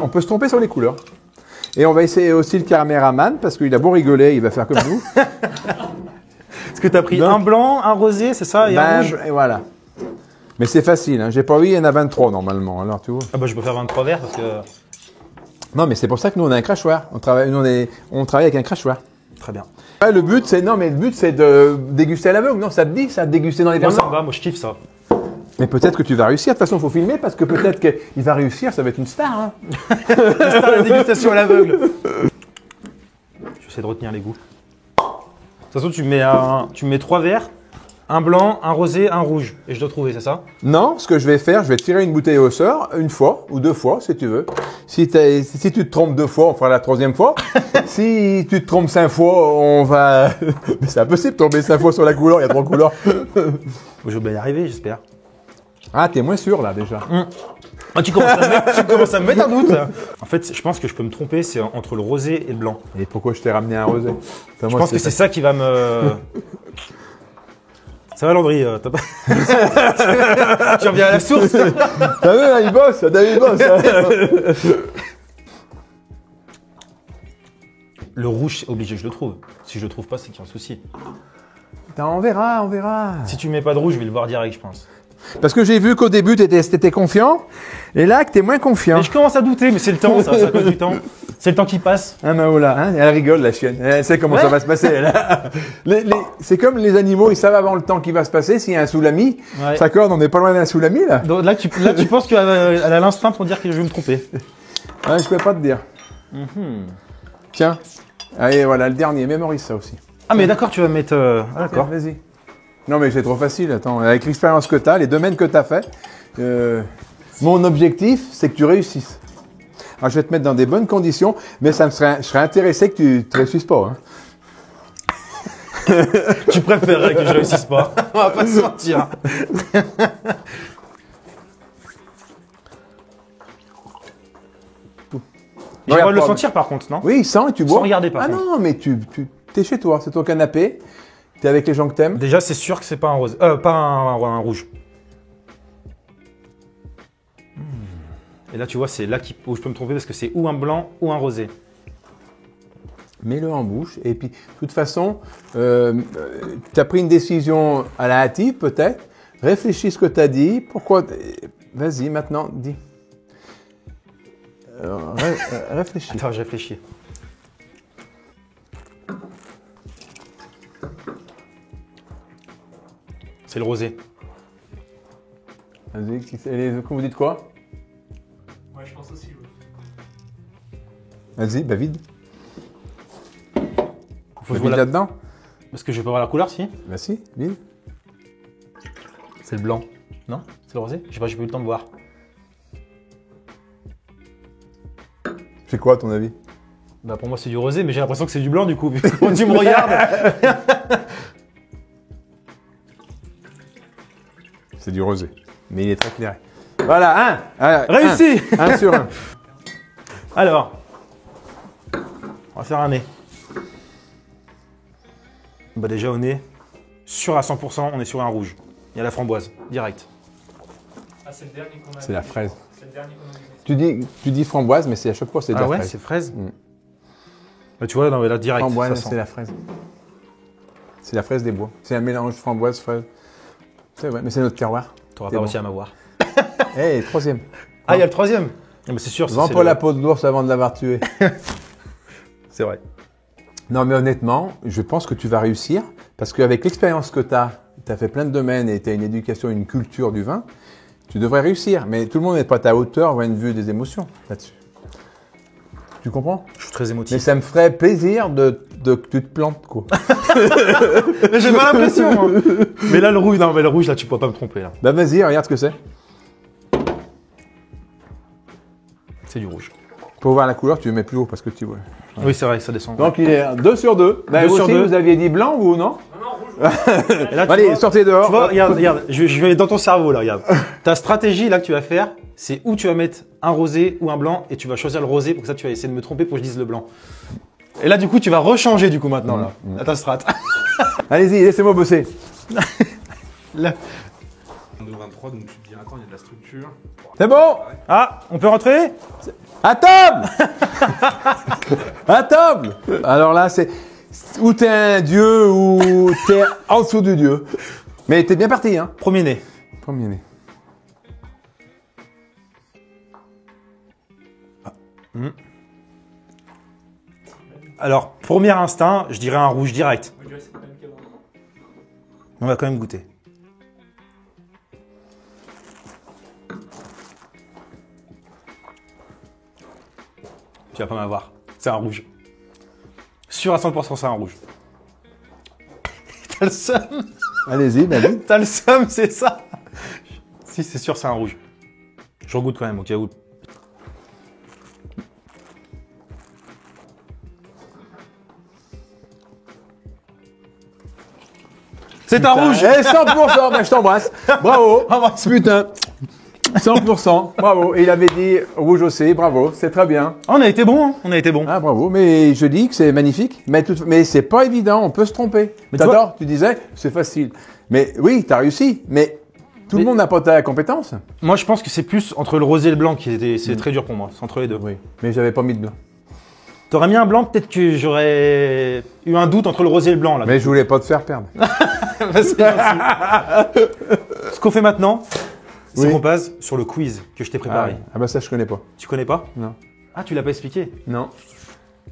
Speaker 2: on peut se tromper sur les couleurs. Et on va essayer aussi le caméraman parce qu'il a beau rigoler, il va faire comme nous.
Speaker 1: Est-ce que t'as pris
Speaker 2: Donc,
Speaker 1: un blanc, un rosé, c'est ça, et un rouge?
Speaker 2: Et voilà. Mais c'est facile, hein. J'ai pas vu, il y en a 23 normalement. Alors tu vois.
Speaker 1: Ah bah je peux faire 23 verres parce que...
Speaker 2: Non, mais c'est pour ça que nous on a un crachoir. On travaille avec un crachoir.
Speaker 1: Très bien.
Speaker 2: Ouais, le but c'est de déguster à l'aveugle. Non, ça te dit ça, de déguster dans les
Speaker 1: Moi
Speaker 2: verres
Speaker 1: ça
Speaker 2: blancs.
Speaker 1: me va, moi je kiffe ça.
Speaker 2: Mais peut-être que tu vas réussir. De toute façon, il faut filmer parce que peut-être qu'il va réussir. Ça va être une star. Hein.
Speaker 1: C'est ça, la dégustation à l'aveugle. J'essaie de retenir les goûts. De toute façon, tu mets 3 verres, un blanc, un rosé, un rouge. Et je dois trouver, c'est ça?
Speaker 2: Non, ce que je vais faire, je vais tirer une bouteille au sort une fois ou 2 fois, si tu veux. Si tu te trompes 2 fois, on fera la 3e fois. Si tu te trompes 5 fois, on va... Mais c'est impossible de tomber 5 fois sur la couleur, il y a 3 couleurs.
Speaker 1: Je vais bien y arriver, j'espère.
Speaker 2: Ah, t'es moins sûr là déjà.
Speaker 1: Ah, tu commences à me mettre un doute. En fait, je pense que je peux me tromper, c'est entre le rosé et le blanc.
Speaker 2: Et pourquoi je t'ai ramené un rosé?
Speaker 1: Je pense que c'est ça qui va me... Ça va Landry, t'as pas... Tu reviens à la source.
Speaker 2: T'as vu, là, il bosse, David bosse.
Speaker 1: Le rouge, c'est obligé que je le trouve. Si je le trouve pas, c'est qu'il y a un souci.
Speaker 2: On verra, on verra.
Speaker 1: Si tu mets pas de rouge, je vais le voir direct, je pense.
Speaker 2: Parce que j'ai vu qu'au début, t'étais confiant, et là, que t'es moins confiant.
Speaker 1: Mais je commence à douter, mais c'est le temps, ça, c'est à cause du temps. C'est le temps qui passe.
Speaker 2: Ah, Maoula, hein, elle rigole, la chienne. Elle sait comment ça va se passer. C'est comme les animaux, ils savent avant le temps qui va se passer. S'il y a un tsunami,
Speaker 1: Ouais.
Speaker 2: ça corde, on n'est pas loin d'un tsunami, là.
Speaker 1: Donc là, tu penses qu'elle a l'instinct pour dire que je vais me tromper.
Speaker 2: Ouais, je peux pas te dire. Tiens. Allez, voilà, le dernier. Mémorise ça aussi.
Speaker 1: Ah, mais d'accord, tu vas mettre... Ah, d'accord.
Speaker 2: Tiens, vas-y. Non, mais c'est trop facile. Attends, avec l'expérience que tu as, les domaines que tu as fait, mon objectif, c'est que tu réussisses. Alors, je vais te mettre dans des bonnes conditions, mais je serais intéressé que tu ne réussisses pas. Hein.
Speaker 1: Tu préférerais que je réussisse pas. On va pas se mentir. J'ai le droit de le
Speaker 2: Regarde pas,
Speaker 1: sentir par contre, non?
Speaker 2: Oui, sens et tu bois.
Speaker 1: Sans regarder, par
Speaker 2: Ah
Speaker 1: contre.
Speaker 2: non, mais t'es chez toi, c'est ton canapé, t'es avec les gens que t'aimes.
Speaker 1: Déjà, c'est sûr que c'est pas un rose, pas un rouge. Et là, tu vois, c'est là où je peux me tromper parce que c'est ou un blanc ou un rosé.
Speaker 2: Mets-le en bouche. Et puis, de toute façon, tu as pris une décision à la hâtive, peut-être. Réfléchis ce que tu as dit. Pourquoi... Vas-y, maintenant, dis. Réfléchis.
Speaker 1: Attends, je réfléchis. C'est le rosé.
Speaker 2: Vas-y, vous dites quoi?
Speaker 3: Ouais, je pense aussi. Ouais.
Speaker 2: Vas-y, bah vide.
Speaker 1: Faut que je
Speaker 2: Vide
Speaker 1: vois la...
Speaker 2: là-dedans?
Speaker 1: Parce que je vais pas voir la couleur, si.
Speaker 2: Bah si, vide.
Speaker 1: C'est le blanc. Non? C'est le rosé? Je sais pas, j'ai pas eu le temps de voir.
Speaker 2: C'est quoi, à ton avis?
Speaker 1: Bah pour moi c'est du rosé, mais j'ai l'impression que c'est du blanc du coup, vu que tu me regardes.
Speaker 2: C'est du rosé. Mais il est très clair. Voilà,
Speaker 1: Réussi.
Speaker 2: Un sur un.
Speaker 1: Alors, on va faire un nez. Bah déjà au nez, sûr à 100%, on est sur un rouge. Il y a la framboise, direct.
Speaker 3: Ah, c'est le dernier qu'on a.
Speaker 2: C'est la fraise.
Speaker 3: C'est le dernier qu'on a vu.
Speaker 2: Tu dis framboise, mais c'est à chaque fois c'est de
Speaker 1: Ah
Speaker 2: la
Speaker 1: ouais,
Speaker 2: fraise.
Speaker 1: c'est fraise.
Speaker 2: Mm.
Speaker 1: Bah tu vois, non mais là direct,
Speaker 2: Framboise,
Speaker 1: ça
Speaker 2: c'est
Speaker 1: sent.
Speaker 2: la fraise. C'est la fraise des bois. C'est un mélange framboise, fraise. C'est vrai, mais c'est notre terroir.
Speaker 1: T'auras
Speaker 2: C'est
Speaker 1: pas
Speaker 2: bon.
Speaker 1: réussi à m'avoir.
Speaker 2: Hey, troisième.
Speaker 1: Ah, il y a le troisième. Non mais c'est sûr,
Speaker 2: Vends
Speaker 1: c'est
Speaker 2: pas la peau de l'ours avant de l'avoir tué.
Speaker 1: C'est vrai.
Speaker 2: Non, mais honnêtement, je pense que tu vas réussir parce qu'avec l'expérience que tu as fait plein de domaines et tu as une éducation, une culture du vin, tu devrais réussir. Mais tout le monde n'est pas à ta hauteur au point de vue des émotions là-dessus. Tu comprends?
Speaker 1: Je suis très
Speaker 2: Mais
Speaker 1: émotif.
Speaker 2: ça me ferait plaisir que tu te plantes, quoi.
Speaker 1: Mais j'ai pas l'impression. Hein. Mais là le rouge, non mais le rouge là tu pourras pas me tromper là.
Speaker 2: Bah vas-y, regarde ce que c'est.
Speaker 1: C'est du rouge.
Speaker 2: Pour voir la couleur, tu le mets plus haut parce que tu vois.
Speaker 1: Oui, c'est vrai, ça descend.
Speaker 2: Donc il est 2 sur 2. Bah,
Speaker 1: 2
Speaker 2: vous
Speaker 1: sur
Speaker 2: aussi,
Speaker 1: 2.
Speaker 2: vous aviez dit blanc ou non?
Speaker 1: Et là, tu
Speaker 2: Allez,
Speaker 1: vois-
Speaker 2: sortez dehors.
Speaker 1: Tu vois, regarde, je vais dans ton cerveau là, regarde. Ta stratégie là que tu vas faire, c'est où tu vas mettre un rosé ou un blanc et tu vas choisir le rosé pour que ça tu vas essayer de me tromper pour que je dise le blanc. Et là du coup tu vas rechanger du coup maintenant là, à ta strat.
Speaker 2: Allez-y, laissez-moi bosser.
Speaker 1: Là.
Speaker 3: 23, donc tu te dis, attends, il y a de la structure.
Speaker 2: C'est bon?
Speaker 1: Ah, on peut rentrer?
Speaker 2: À table. À table. Alors là, c'est ou t'es un dieu ou t'es en dessous du dieu. Mais t'es bien parti, hein?
Speaker 1: Premier nez.
Speaker 2: Premier nez.
Speaker 1: Alors, premier instinct, je dirais un rouge direct.
Speaker 3: Moi, je dirais que c'est le même qu'avant.
Speaker 1: On va quand même goûter. Tu vas pas m'avoir. C'est un rouge. Sûr à 100%, c'est un rouge. T'as le seum.
Speaker 2: Allez-y, vas-y.
Speaker 1: T'as le seum, c'est ça. Si, c'est sûr, c'est un rouge. Je regoute quand même, au cas où. C'est un rouge.
Speaker 2: Eh, 100%, bah, je t'embrasse. Bravo. Putain. 100%, bravo. Et il avait dit rouge aussi, bravo, c'est très bien.
Speaker 1: On a été bon, hein. On a été bon.
Speaker 2: Ah, bravo, mais je dis que c'est magnifique. Mais c'est pas évident, on peut se tromper.
Speaker 1: Mais
Speaker 2: T'adores, tu disais, c'est facile. Mais oui, t'as réussi, mais tout le monde n'a pas ta compétence.
Speaker 1: Moi, je pense que c'est plus entre le rosé et le blanc qui était, c'est très dur pour moi. C'est entre les deux.
Speaker 2: Oui, mais j'avais pas mis de blanc.
Speaker 1: T'aurais mis un blanc, peut-être que j'aurais eu un doute entre le rosé et le blanc là.
Speaker 2: Mais je voulais pas te faire perdre.
Speaker 1: C'est gentil. Ce qu'on fait maintenant, c'est
Speaker 2: Oui.
Speaker 1: qu'on passe sur le quiz que je t'ai préparé.
Speaker 2: Ah bah ça, je connais pas.
Speaker 1: Tu connais pas?
Speaker 2: Non.
Speaker 1: Ah, tu l'as pas expliqué?
Speaker 2: Non.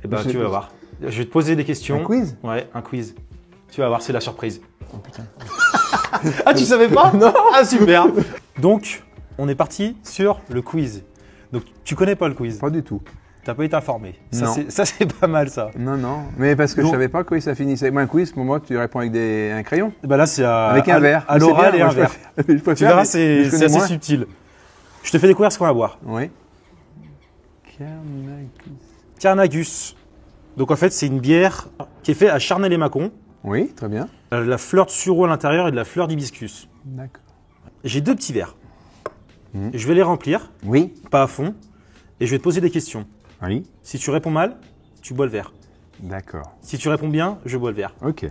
Speaker 1: Eh ben,
Speaker 2: Je sais
Speaker 1: tu vas
Speaker 2: pas.
Speaker 1: voir. Je vais te poser des questions.
Speaker 2: Un quiz?
Speaker 1: Ouais, un quiz. Tu vas voir, c'est la surprise. Oh putain. Ah, tu savais pas? Non. Ah, super. Donc, on est parti sur le quiz. Donc, tu connais pas le quiz?
Speaker 2: Pas du tout.
Speaker 1: T'as pas été informé.
Speaker 2: Non.
Speaker 1: Ça, c'est pas mal, ça.
Speaker 2: Non, non. Mais parce que
Speaker 1: Donc-
Speaker 2: je savais pas comment ça finissait. Moi, un quiz, pour moi, tu réponds avec un crayon.
Speaker 1: Bah là, c'est
Speaker 2: Avec un verre.
Speaker 1: à l'oral
Speaker 2: C'est
Speaker 1: et
Speaker 2: bien,
Speaker 1: un
Speaker 2: moi,
Speaker 1: verre.
Speaker 2: je préfère,
Speaker 1: Tu verras,
Speaker 2: mais
Speaker 1: c'est
Speaker 2: je connais
Speaker 1: assez
Speaker 2: moins.
Speaker 1: subtil. Je te fais découvrir ce qu'on va boire.
Speaker 2: Oui.
Speaker 1: Carnagus. Donc en fait, c'est une bière qui est faite à Charnay-les-Mâcons.
Speaker 2: Oui, très bien.
Speaker 1: La fleur de sureau à l'intérieur et de la fleur d'hibiscus.
Speaker 2: D'accord.
Speaker 1: J'ai 2 petits verres. Je vais les remplir,
Speaker 2: Oui.
Speaker 1: pas à fond, et je vais te poser des questions.
Speaker 2: Oui.
Speaker 1: Si tu réponds mal, tu bois le verre.
Speaker 2: D'accord.
Speaker 1: Si tu réponds bien, je bois le verre.
Speaker 2: Ok.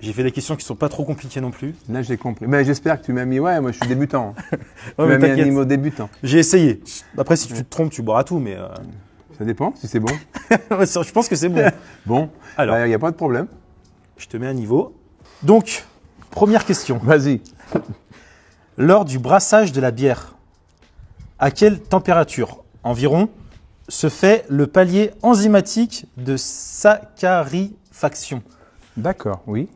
Speaker 1: J'ai fait des questions qui sont pas trop compliquées non plus.
Speaker 2: Là, j'ai compris. Mais j'espère que tu m'as mis. Ouais, moi, je suis débutant.
Speaker 1: Ouais,
Speaker 2: tu
Speaker 1: mais
Speaker 2: m'as mis un
Speaker 1: t'inquiète.
Speaker 2: niveau débutant.
Speaker 1: J'ai essayé. Après, si tu te trompes, tu boiras tout, mais
Speaker 2: Ça dépend si c'est bon.
Speaker 1: je pense que c'est bon.
Speaker 2: Bon.
Speaker 1: Alors.
Speaker 2: Il n'y a pas de problème.
Speaker 1: Je te mets à niveau. Donc, première question.
Speaker 2: Vas-y.
Speaker 1: Lors du brassage de la bière, à quelle température environ se fait le palier enzymatique de saccharifaction?
Speaker 2: D'accord, oui.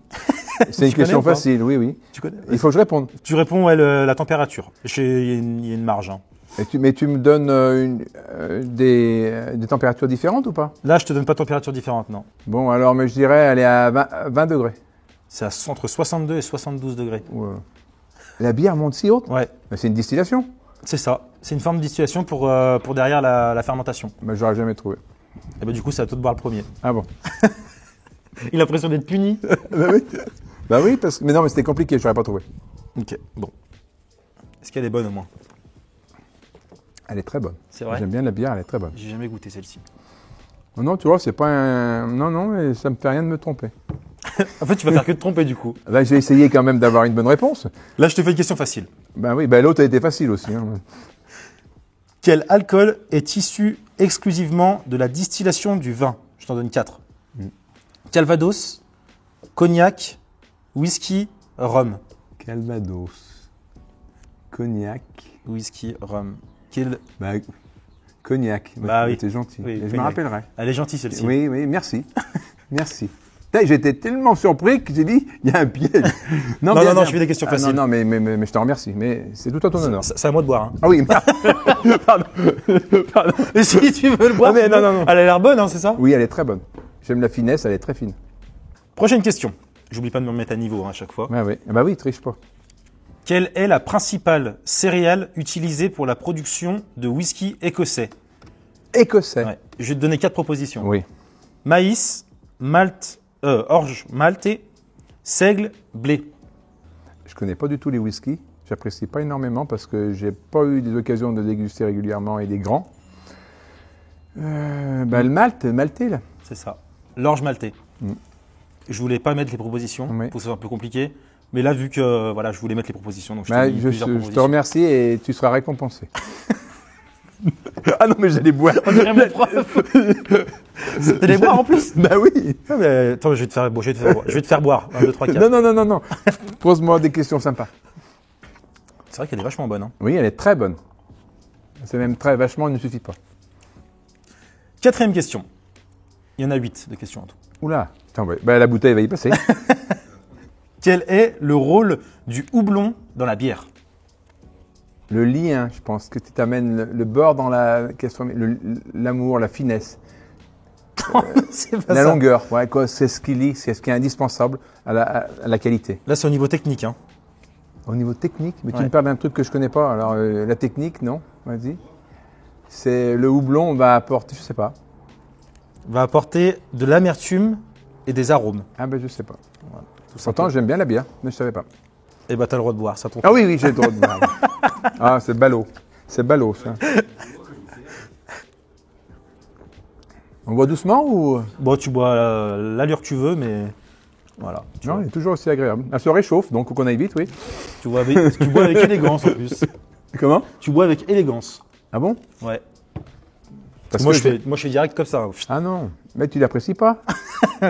Speaker 2: C'est une
Speaker 1: Tu connais
Speaker 2: question
Speaker 1: ou pas
Speaker 2: facile, oui, oui.
Speaker 1: Tu connais?
Speaker 2: Il faut que je réponde.
Speaker 1: Tu réponds ouais, la température. Il y a une marge. Hein.
Speaker 2: Mais tu me donnes des températures différentes ou pas?
Speaker 1: Là, je te donne pas de température différente, non.
Speaker 2: Bon, alors, mais je dirais, elle est à 20 degrés.
Speaker 1: C'est entre 62 et 72 degrés.
Speaker 2: Ou, la bière monte si haute?
Speaker 1: Ouais,
Speaker 2: Ben, c'est une distillation.
Speaker 1: c'est ça. C'est une forme de distillation pour derrière la fermentation.
Speaker 2: Ben, j'aurais jamais trouvé.
Speaker 1: Et ben, du coup, c'est à toi de boire le premier.
Speaker 2: Ah bon?
Speaker 1: Il a l'impression d'être puni.
Speaker 2: Ben oui. Ben oui, mais non, mais c'était compliqué, j'aurais pas trouvé.
Speaker 1: Ok, bon. Est-ce qu'elle est bonne au moins?
Speaker 2: Elle est très bonne.
Speaker 1: C'est vrai?
Speaker 2: J'aime bien la bière, elle est très bonne.
Speaker 1: J'ai jamais goûté celle-ci.
Speaker 2: Oh non, tu vois, c'est pas un... Non, non, mais ça me fait rien de me tromper.
Speaker 1: En fait, tu vas faire que te tromper du coup.
Speaker 2: Ben, j'ai essayé quand même d'avoir une bonne réponse.
Speaker 1: Là, je te fais une question facile.
Speaker 2: Ben oui, ben l'autre a été facile aussi. Hein.
Speaker 1: Quel alcool est issu exclusivement de la distillation du vin? Je t'en donne 4. Calvados, cognac, whisky, rhum.
Speaker 2: Calvados, cognac,
Speaker 1: Whisky, rhum.
Speaker 2: ben, cognac.
Speaker 1: Bah oui.
Speaker 2: T'es gentil.
Speaker 1: Oui,
Speaker 2: Et je me
Speaker 1: cognac.
Speaker 2: rappellerai.
Speaker 1: Elle est gentille celle-ci.
Speaker 2: Oui, oui, merci. Merci. Putain, j'étais tellement surpris que j'ai dit, il y a un piège.
Speaker 1: Non,
Speaker 2: bien,
Speaker 1: non,
Speaker 2: bien.
Speaker 1: je fais des questions faciles.
Speaker 2: Non, non, mais je te remercie. Mais c'est tout à ton honneur.
Speaker 1: C'est à moi de boire. Hein.
Speaker 2: Ah oui, pardon. Pardon.
Speaker 1: Et si tu veux le boire,
Speaker 2: Ah, mais non, non, non.
Speaker 1: elle a l'air bonne, hein, c'est ça?
Speaker 2: Oui, elle est très bonne. J'aime la finesse, elle est très fine.
Speaker 1: Prochaine question. J'oublie pas de me remettre à niveau hein, à chaque fois.
Speaker 2: Ouais, oui. Ah bah oui, triche pas.
Speaker 1: Quelle est la principale céréale utilisée pour la production de whisky écossais?
Speaker 2: Écossais.
Speaker 1: Ouais. Je vais te donner 4 propositions.
Speaker 2: Oui.
Speaker 1: Maïs, malt, orge maltais, seigle, blé.
Speaker 2: Je connais pas du tout les whiskies. J'apprécie pas énormément parce que j'ai pas eu des occasions de déguster régulièrement et des grands. Le maltais là.
Speaker 1: C'est ça. L'orge maltais.
Speaker 2: Mm.
Speaker 1: Je voulais pas mettre les propositions
Speaker 2: Oui.
Speaker 1: pour que ce soit un peu compliqué. Mais là, vu que voilà, je voulais mettre les propositions, donc je
Speaker 2: Bah,
Speaker 1: t'ai mis plusieurs
Speaker 2: je te
Speaker 1: propositions.
Speaker 2: remercie et tu seras récompensé. Ah non mais j'allais boire.
Speaker 1: On dirait mon prof. C'était les boire en plus.
Speaker 2: Bah oui.
Speaker 1: Ah, mais attends, je vais te faire boire. 1, 2, 3, 4.
Speaker 2: Non. Pose-moi des questions sympas.
Speaker 1: C'est vrai qu'elle est vachement bonne. Hein.
Speaker 2: Oui, elle est très bonne. C'est même très vachement, il ne suffit pas.
Speaker 1: 4e question. Il y en a 8 de questions en tout.
Speaker 2: Oula. Attends, ouais. Bah, la bouteille va y passer.
Speaker 1: Quel est le rôle du houblon dans la bière?
Speaker 2: Le lien, je pense, que tu t'amènes le beurre dans la question, l'amour, la finesse,
Speaker 1: C'est pas
Speaker 2: la
Speaker 1: ça.
Speaker 2: longueur. Ouais, quoi, c'est ce qui lie, c'est ce qui est indispensable à la qualité.
Speaker 1: Là, c'est au niveau technique. Hein.
Speaker 2: Au niveau technique, mais tu
Speaker 1: Ouais.
Speaker 2: me parles d'un truc que je connais pas. Alors, la technique, non? Vas-y. C'est le houblon va apporter, je sais pas.
Speaker 1: Va apporter de l'amertume et des arômes.
Speaker 2: Ah ben je sais pas.
Speaker 1: Voilà, tout
Speaker 2: Pourtant,
Speaker 1: simplement.
Speaker 2: j'aime bien la bière, mais je savais pas.
Speaker 1: Et bah, t'as le droit de boire, ça tombe.
Speaker 2: Ah oui, j'ai le droit de boire. Ah, c'est ballot. C'est ballot, ça. On boit doucement ou...
Speaker 1: Bon, tu bois l'allure que tu veux, mais voilà. Tu
Speaker 2: Non,
Speaker 1: vois.
Speaker 2: il est toujours aussi agréable. Elle se réchauffe, donc faut qu'on aille vite, oui.
Speaker 1: Tu bois avec élégance en plus.
Speaker 2: Comment?
Speaker 1: Tu bois avec élégance.
Speaker 2: Ah bon?
Speaker 1: Ouais.
Speaker 2: Parce
Speaker 1: Moi,
Speaker 2: que
Speaker 1: je fais direct comme ça.
Speaker 2: Ah non, mais tu l'apprécies pas.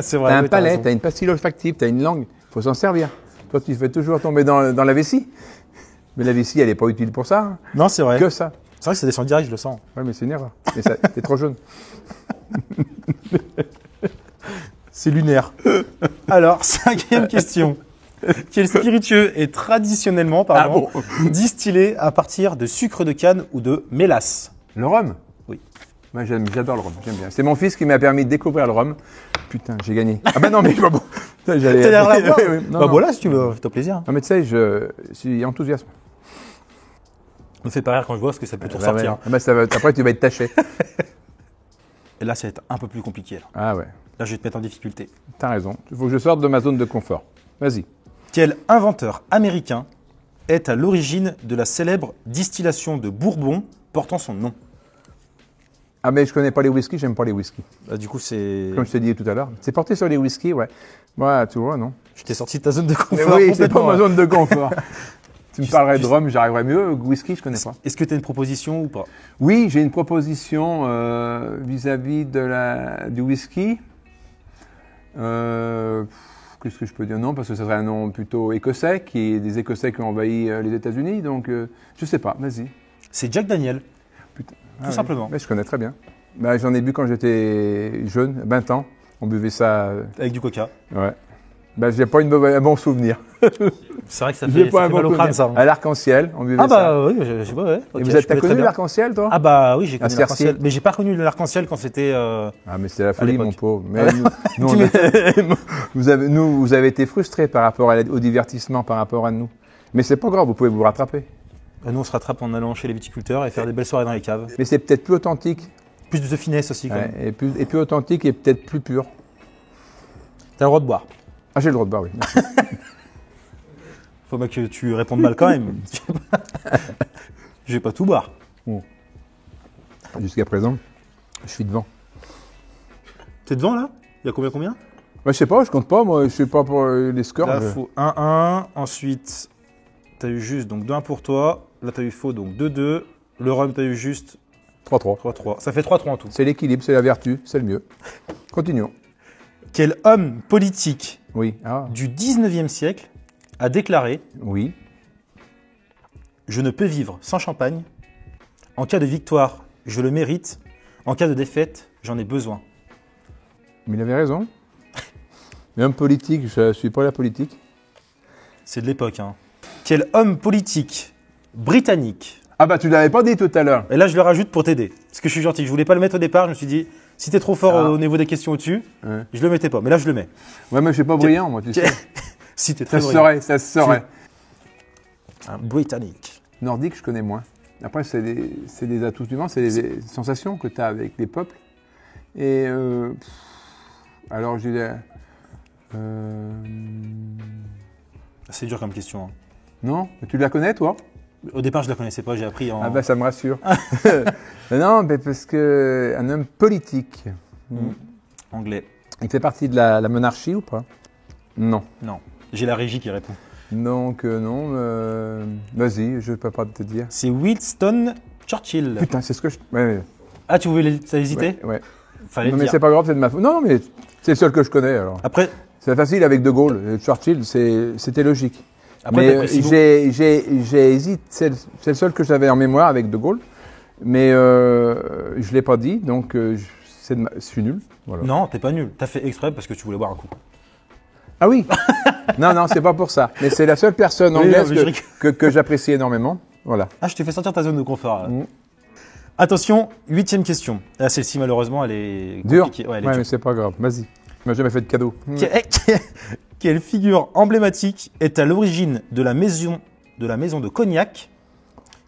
Speaker 1: C'est vrai.
Speaker 2: T'as un
Speaker 1: oui,
Speaker 2: palais,
Speaker 1: raison.
Speaker 2: t'as une pastille olfactive, t'as une langue. Faut s'en servir. Toi, tu fais toujours tomber dans la vessie. Mais la vessie, elle est pas utile pour ça. Hein.
Speaker 1: Non, c'est vrai.
Speaker 2: Que ça.
Speaker 1: C'est vrai que ça descend direct, je le sens.
Speaker 2: Ouais, mais c'est une erreur. Mais ça, t'es trop jaune.
Speaker 1: C'est lunaire. Alors, 5e question. Quel spiritueux est traditionnellement distillé à partir de sucre de canne ou de mélasse?
Speaker 2: Le rhum?
Speaker 1: Oui.
Speaker 2: Moi, j'adore le rhum. J'aime bien. C'est mon fils qui m'a permis de découvrir le rhum. Putain, j'ai gagné. Ah bah non, mais je vois bon. Putain, j'allais.
Speaker 1: T'as l'air là-bas.
Speaker 2: Oui, oui. Non,
Speaker 1: Bah
Speaker 2: non.
Speaker 1: voilà, si tu veux, fais-toi plaisir.
Speaker 2: Non, mais tu sais, je suis enthousiaste.
Speaker 1: Me fais pas rire quand je vois parce que ça peut tout
Speaker 2: Bah,
Speaker 1: ressortir.
Speaker 2: ouais. Ah bah, après, tu vas être taché.
Speaker 1: Et là, ça va être un peu plus compliqué. Là,
Speaker 2: Ah ouais.
Speaker 1: Là je vais te mettre en difficulté.
Speaker 2: T'as raison. Il faut que je sorte de ma zone de confort. Vas-y.
Speaker 1: Quel inventeur américain est à l'origine de la célèbre distillation de Bourbon portant son nom?
Speaker 2: Ah mais je connais pas les whiskies, j'aime pas les whiskies.
Speaker 1: Bah, du coup, c'est.
Speaker 2: Comme je t'ai dit tout à l'heure. C'est porté sur les whiskies, ouais. Ouais, tu vois, non?
Speaker 1: Je t'ai sorti de ta zone de
Speaker 2: Mais
Speaker 1: confort.
Speaker 2: oui, c'est pas
Speaker 1: complètement.
Speaker 2: ma zone de confort. Tu me parlerais de
Speaker 1: tu-
Speaker 2: rhum, j'arriverais mieux. Whisky, je connais pas.
Speaker 1: Est-ce que tu as une proposition ou pas?
Speaker 2: Oui, j'ai une proposition vis-à-vis du whisky. Qu'est-ce que je peux dire? Non, parce que ce serait un nom plutôt écossais, des Écossais qui ont envahi les États-Unis. Donc, je sais pas, vas-y.
Speaker 1: C'est Jack Daniel.
Speaker 2: Putain.
Speaker 1: Tout simplement.
Speaker 2: Mais je connais très bien. Bah, j'en ai bu quand j'étais jeune, 20 ans. On buvait ça.
Speaker 1: Avec du coca.
Speaker 2: Ouais. Bah, j'ai pas un bon souvenir.
Speaker 1: C'est vrai que ça
Speaker 2: J'ai
Speaker 1: fait,
Speaker 2: pas
Speaker 1: ça
Speaker 2: un
Speaker 1: fait
Speaker 2: bon
Speaker 1: mal au crâne, ça.
Speaker 2: souvenir. À l'arc-en-ciel, on buvait
Speaker 1: Ah
Speaker 2: ça.
Speaker 1: bah oui, je sais pas, ouais. Ok,
Speaker 2: Et
Speaker 1: je
Speaker 2: t'as
Speaker 1: connais très
Speaker 2: connu
Speaker 1: bien.
Speaker 2: l'arc-en-ciel, toi?
Speaker 1: Ah bah oui, j'ai connu
Speaker 2: À
Speaker 1: l'arc-en-ciel.
Speaker 2: Cercy.
Speaker 1: Mais j'ai pas connu l'arc-en-ciel quand c'était...
Speaker 2: Ah, mais c'était la folie,
Speaker 1: l'époque.
Speaker 2: mon pauvre. Mais
Speaker 1: Ah ouais.
Speaker 2: nous, vous avez été frustrés par rapport au divertissement, par rapport à nous. Mais c'est pas grave, vous pouvez vous rattraper.
Speaker 1: Nous, on se rattrape en allant chez les viticulteurs et faire des belles soirées dans les caves.
Speaker 2: Mais c'est peut-être plus authentique,
Speaker 1: Plus de finesse aussi, quand même.
Speaker 2: et plus authentique et peut-être plus pur.
Speaker 1: T'as le droit de boire.
Speaker 2: Ah, j'ai le droit de boire, oui. Merci.
Speaker 1: Faut pas que tu répondes mal quand même. Je vais pas tout boire.
Speaker 2: Jusqu'à présent, je suis devant.
Speaker 1: T'es devant, là? Il y a combien?
Speaker 2: Moi, je sais pas, je compte pas, moi, je sais pas pour les scores.
Speaker 1: Là, faut 1-1. Ensuite, t'as eu juste, donc 2-1 pour toi. Là, t'as eu faux, donc 2-2. Le rhum, t'as eu juste
Speaker 2: 3-3.
Speaker 1: 3-3. Ça fait 3-3 en tout.
Speaker 2: C'est l'équilibre, c'est la vertu, c'est le mieux. Continuons.
Speaker 1: Quel homme politique
Speaker 2: Oui. Ah,
Speaker 1: du 19e siècle a déclaré
Speaker 2: oui.
Speaker 1: « Je ne peux vivre sans champagne. En cas de victoire, je le mérite. En cas de défaite, j'en ai besoin.
Speaker 2: Mais il avait raison. Mais homme politique, je suis pas la politique. »
Speaker 1: C'est de l'époque. Hein. Quel homme politique britannique.
Speaker 2: Ah bah tu l'avais pas dit tout à l'heure.
Speaker 1: Et là, je le rajoute pour t'aider. Parce que je suis gentil. Je voulais pas le mettre au départ. Je me suis dit, si t'es trop fort au niveau des questions au-dessus,
Speaker 2: Ouais.
Speaker 1: je le mettais pas. Mais là, je le mets.
Speaker 2: Ouais, mais je suis pas brillant, moi, tu sais.
Speaker 1: Si t'es très
Speaker 2: Ça se
Speaker 1: brillant.
Speaker 2: saurait, ça se saurait.
Speaker 1: Un britannique.
Speaker 2: Nordique, je connais moins. Après, c'est des atouts du vent, c'est des sensations que tu as avec les peuples. Et alors, je dirais.
Speaker 1: C'est dur comme question. Hein.
Speaker 2: Non, tu la connais, toi?
Speaker 1: Au départ, je la connaissais pas, j'ai appris en...
Speaker 2: Ah ben, ça me rassure. Non, mais parce que un homme politique.
Speaker 1: Anglais.
Speaker 2: Il fait partie de la monarchie ou pas? Non.
Speaker 1: Non. J'ai la régie qui répond.
Speaker 2: Donc, non. Vas-y, je ne peux pas te dire.
Speaker 1: C'est Winston Churchill.
Speaker 2: Putain, c'est ce que je. Ouais,
Speaker 1: Ah, tu voulais... T'as hésité?
Speaker 2: ouais.
Speaker 1: Fallait
Speaker 2: Non,
Speaker 1: le
Speaker 2: mais
Speaker 1: dire.
Speaker 2: c'est pas grave, c'est de ma faute. Non, mais c'est le seul que je connais alors.
Speaker 1: Après,
Speaker 2: C'est facile avec De Gaulle. Churchill, c'était logique.
Speaker 1: Après,
Speaker 2: Mais
Speaker 1: t'apprécies beaucoup.
Speaker 2: j'ai hésité. C'est le seul que j'avais en mémoire avec De Gaulle. Mais je ne l'ai pas dit, donc je suis nul. Voilà.
Speaker 1: Non, t'es pas nul. T'as fait exprès parce que tu voulais boire un coup.
Speaker 2: Ah oui. Non, c'est pas pour ça. Mais c'est la seule personne
Speaker 1: Oui,
Speaker 2: anglaise
Speaker 1: non, mais
Speaker 2: que j'apprécie énormément. Voilà.
Speaker 1: Ah, je t'ai fait sortir ta zone de confort. Là. Attention, 8e question. Ah, celle-ci, malheureusement, elle est
Speaker 2: Dur.
Speaker 1: compliquée. Ouais, elle est
Speaker 2: Ouais,
Speaker 1: dure.
Speaker 2: mais c'est pas grave. Vas-y. Tu m'as jamais fait de cadeau.
Speaker 1: Quelle figure emblématique est à l'origine de la maison de Cognac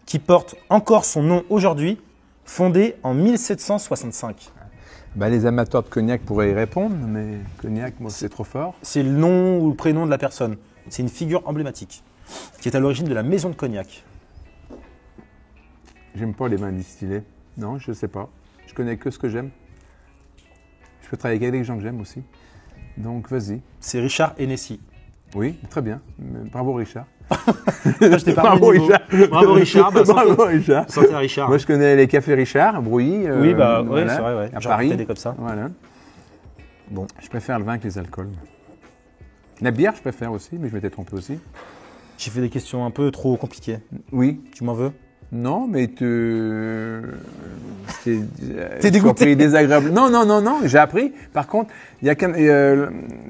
Speaker 1: qui porte encore son nom aujourd'hui, fondée en 1765?
Speaker 2: Bah, les amateurs de cognac pourraient y répondre, mais cognac, moi, c'est trop fort.
Speaker 1: C'est le nom ou le prénom de la personne. C'est une figure emblématique qui est à l'origine de la maison de Cognac.
Speaker 2: J'aime pas les vins distillés. Non, je sais pas. Je connais que ce que j'aime. Je peux travailler avec les gens que j'aime aussi. Donc, vas-y.
Speaker 1: C'est Richard Hennessy.
Speaker 2: Oui, très bien. Bravo, Richard.
Speaker 1: Je t'ai pas
Speaker 2: Bravo,
Speaker 1: remis le niveau.
Speaker 2: Richard.
Speaker 1: Bravo, Richard. Bah,
Speaker 2: Bravo, Richard.
Speaker 1: santé à Richard.
Speaker 2: Moi, je connais les cafés Richard, Brouilly.
Speaker 1: Oui, bah, ouais,
Speaker 2: voilà,
Speaker 1: c'est vrai, ouais.
Speaker 2: à
Speaker 1: J'aurais
Speaker 2: Paris.
Speaker 1: peut-être des comme ça.
Speaker 2: Voilà.
Speaker 1: Bon.
Speaker 2: Je préfère le vin que les alcools. La bière, je préfère aussi, mais je m'étais trompé aussi.
Speaker 1: J'ai fait des questions un peu trop compliquées.
Speaker 2: Oui.
Speaker 1: Tu m'en veux?
Speaker 2: Non, mais
Speaker 1: T'es dégoûté.
Speaker 2: Désagréable. Non, j'ai appris. Par contre, il y a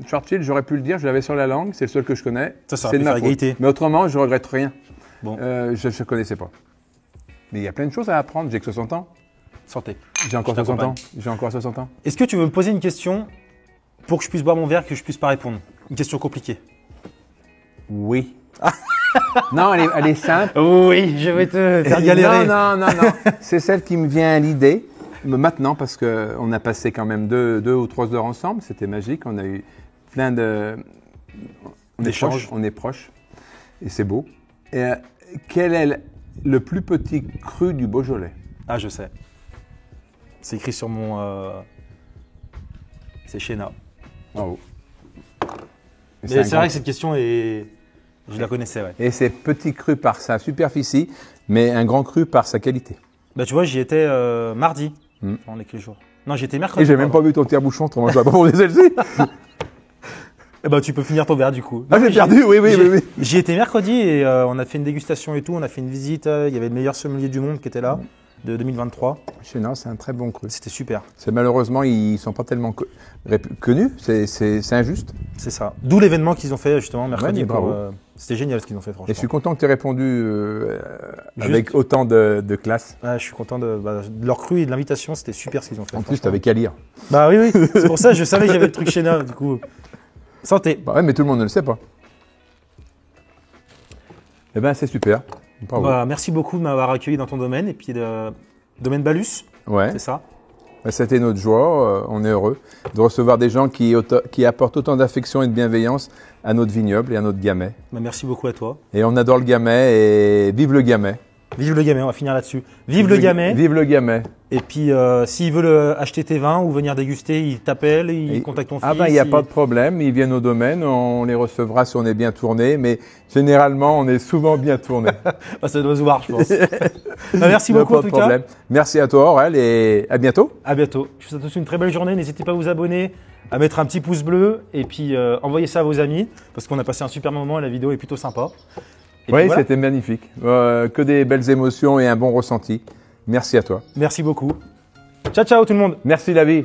Speaker 2: Churchill, j'aurais pu le dire, je l'avais sur la langue, c'est le seul que je connais.
Speaker 1: Ça
Speaker 2: c'est
Speaker 1: aurait
Speaker 2: de
Speaker 1: pu
Speaker 2: ma
Speaker 1: faire
Speaker 2: faute.
Speaker 1: égalité.
Speaker 2: Mais autrement, je regrette rien.
Speaker 1: Bon.
Speaker 2: Je ne connaissais pas. Mais il y a plein de choses à apprendre. J'ai que 60 ans.
Speaker 1: Santé.
Speaker 2: J'ai encore
Speaker 1: Je
Speaker 2: 60 ans.
Speaker 1: t'accompagne.
Speaker 2: J'ai encore 60 ans.
Speaker 1: Est-ce que tu veux me poser une question pour que je puisse boire mon verre et que je puisse pas répondre? Une question compliquée.
Speaker 2: Oui. Non, elle est simple.
Speaker 1: Oui, je vais te faire galérer.
Speaker 2: Non. C'est celle qui me vient à l'idée maintenant parce qu'on a passé quand même 2 ou 3 heures ensemble. C'était magique. On a eu plein
Speaker 1: d'échanges.
Speaker 2: On est proches. Et c'est beau. Et, quel est le plus petit cru du Beaujolais?
Speaker 1: Ah, je sais. C'est écrit sur mon... C'est Chéna.
Speaker 2: Bravo. Et
Speaker 1: Mais
Speaker 2: un
Speaker 1: c'est
Speaker 2: grand
Speaker 1: vrai que cette question est... Je la connaissais, ouais.
Speaker 2: Et c'est petit cru par sa superficie, mais un grand cru par sa qualité.
Speaker 1: Bah tu vois, j'y étais mardi. Enfin, on est quel jour? Non, j'y étais mercredi.
Speaker 2: Et j'ai même pas vu ton tire-bouchon, autrement je vais pas pour celle-ci.
Speaker 1: Eh ben, tu peux finir ton verre du coup.
Speaker 2: Ah, j'ai perdu, oui.
Speaker 1: J'y étais mercredi et on a fait une dégustation et tout, on a fait une visite. Il y avait le meilleur sommelier du monde qui était là, de 2023.
Speaker 2: Chéna, c'est un très bon cru.
Speaker 1: C'était super.
Speaker 2: C'est malheureusement, ils sont pas tellement connus, c'est injuste.
Speaker 1: C'est ça. D'où l'événement qu'ils ont fait justement mercredi.
Speaker 2: Ouais, mais bravo.
Speaker 1: C'était génial ce qu'ils ont fait, franchement.
Speaker 2: Et je suis content que tu aies répondu avec autant de classe.
Speaker 1: Ouais, je suis content de leur cru et de l'invitation, c'était super ce qu'ils ont fait.
Speaker 2: En plus, tu avais qu'à lire.
Speaker 1: Bah oui, c'est pour ça, je savais que j'avais le truc Chéna, du coup. Santé.
Speaker 2: Bah ouais, mais tout le monde ne le sait pas. Eh ben, c'est super. Bravo.
Speaker 1: Bah, merci beaucoup de m'avoir accueilli dans ton domaine et puis domaine Balus,
Speaker 2: Ouais.
Speaker 1: c'est ça.
Speaker 2: Bah, c'était notre joie. On est heureux de recevoir des gens qui apportent autant d'affection et de bienveillance à notre vignoble et à notre gamay.
Speaker 1: Bah, merci beaucoup à toi.
Speaker 2: Et on adore le gamay et vive le gamay.
Speaker 1: Vive le gamay, on va finir là-dessus. Vive le gamay.
Speaker 2: Vive le gamay.
Speaker 1: Et puis, s'ils veulent acheter tes vins ou venir déguster, ils t'appellent, ils contactent ton fils.
Speaker 2: Ah ben, il n'y a pas de problème. Ils viennent au domaine. On les recevra si on est bien tourné. Mais généralement, on est souvent bien tourné.
Speaker 1: Bah, ça doit se voir, je pense. Bah, merci
Speaker 2: Il y a
Speaker 1: beaucoup
Speaker 2: pas
Speaker 1: en
Speaker 2: de
Speaker 1: tout cas.
Speaker 2: problème. Merci à toi, Aurel, et à bientôt.
Speaker 1: À bientôt. Je vous souhaite tous une très belle journée. N'hésitez pas à vous abonner, à mettre un petit pouce bleu et puis envoyez ça à vos amis parce qu'on a passé un super moment. La vidéo est plutôt sympa. Et
Speaker 2: Oui,
Speaker 1: puis voilà.
Speaker 2: c'était magnifique. Que des belles émotions et un bon ressenti. Merci à toi.
Speaker 1: Merci beaucoup. Ciao, ciao tout le monde.
Speaker 2: Merci la vie.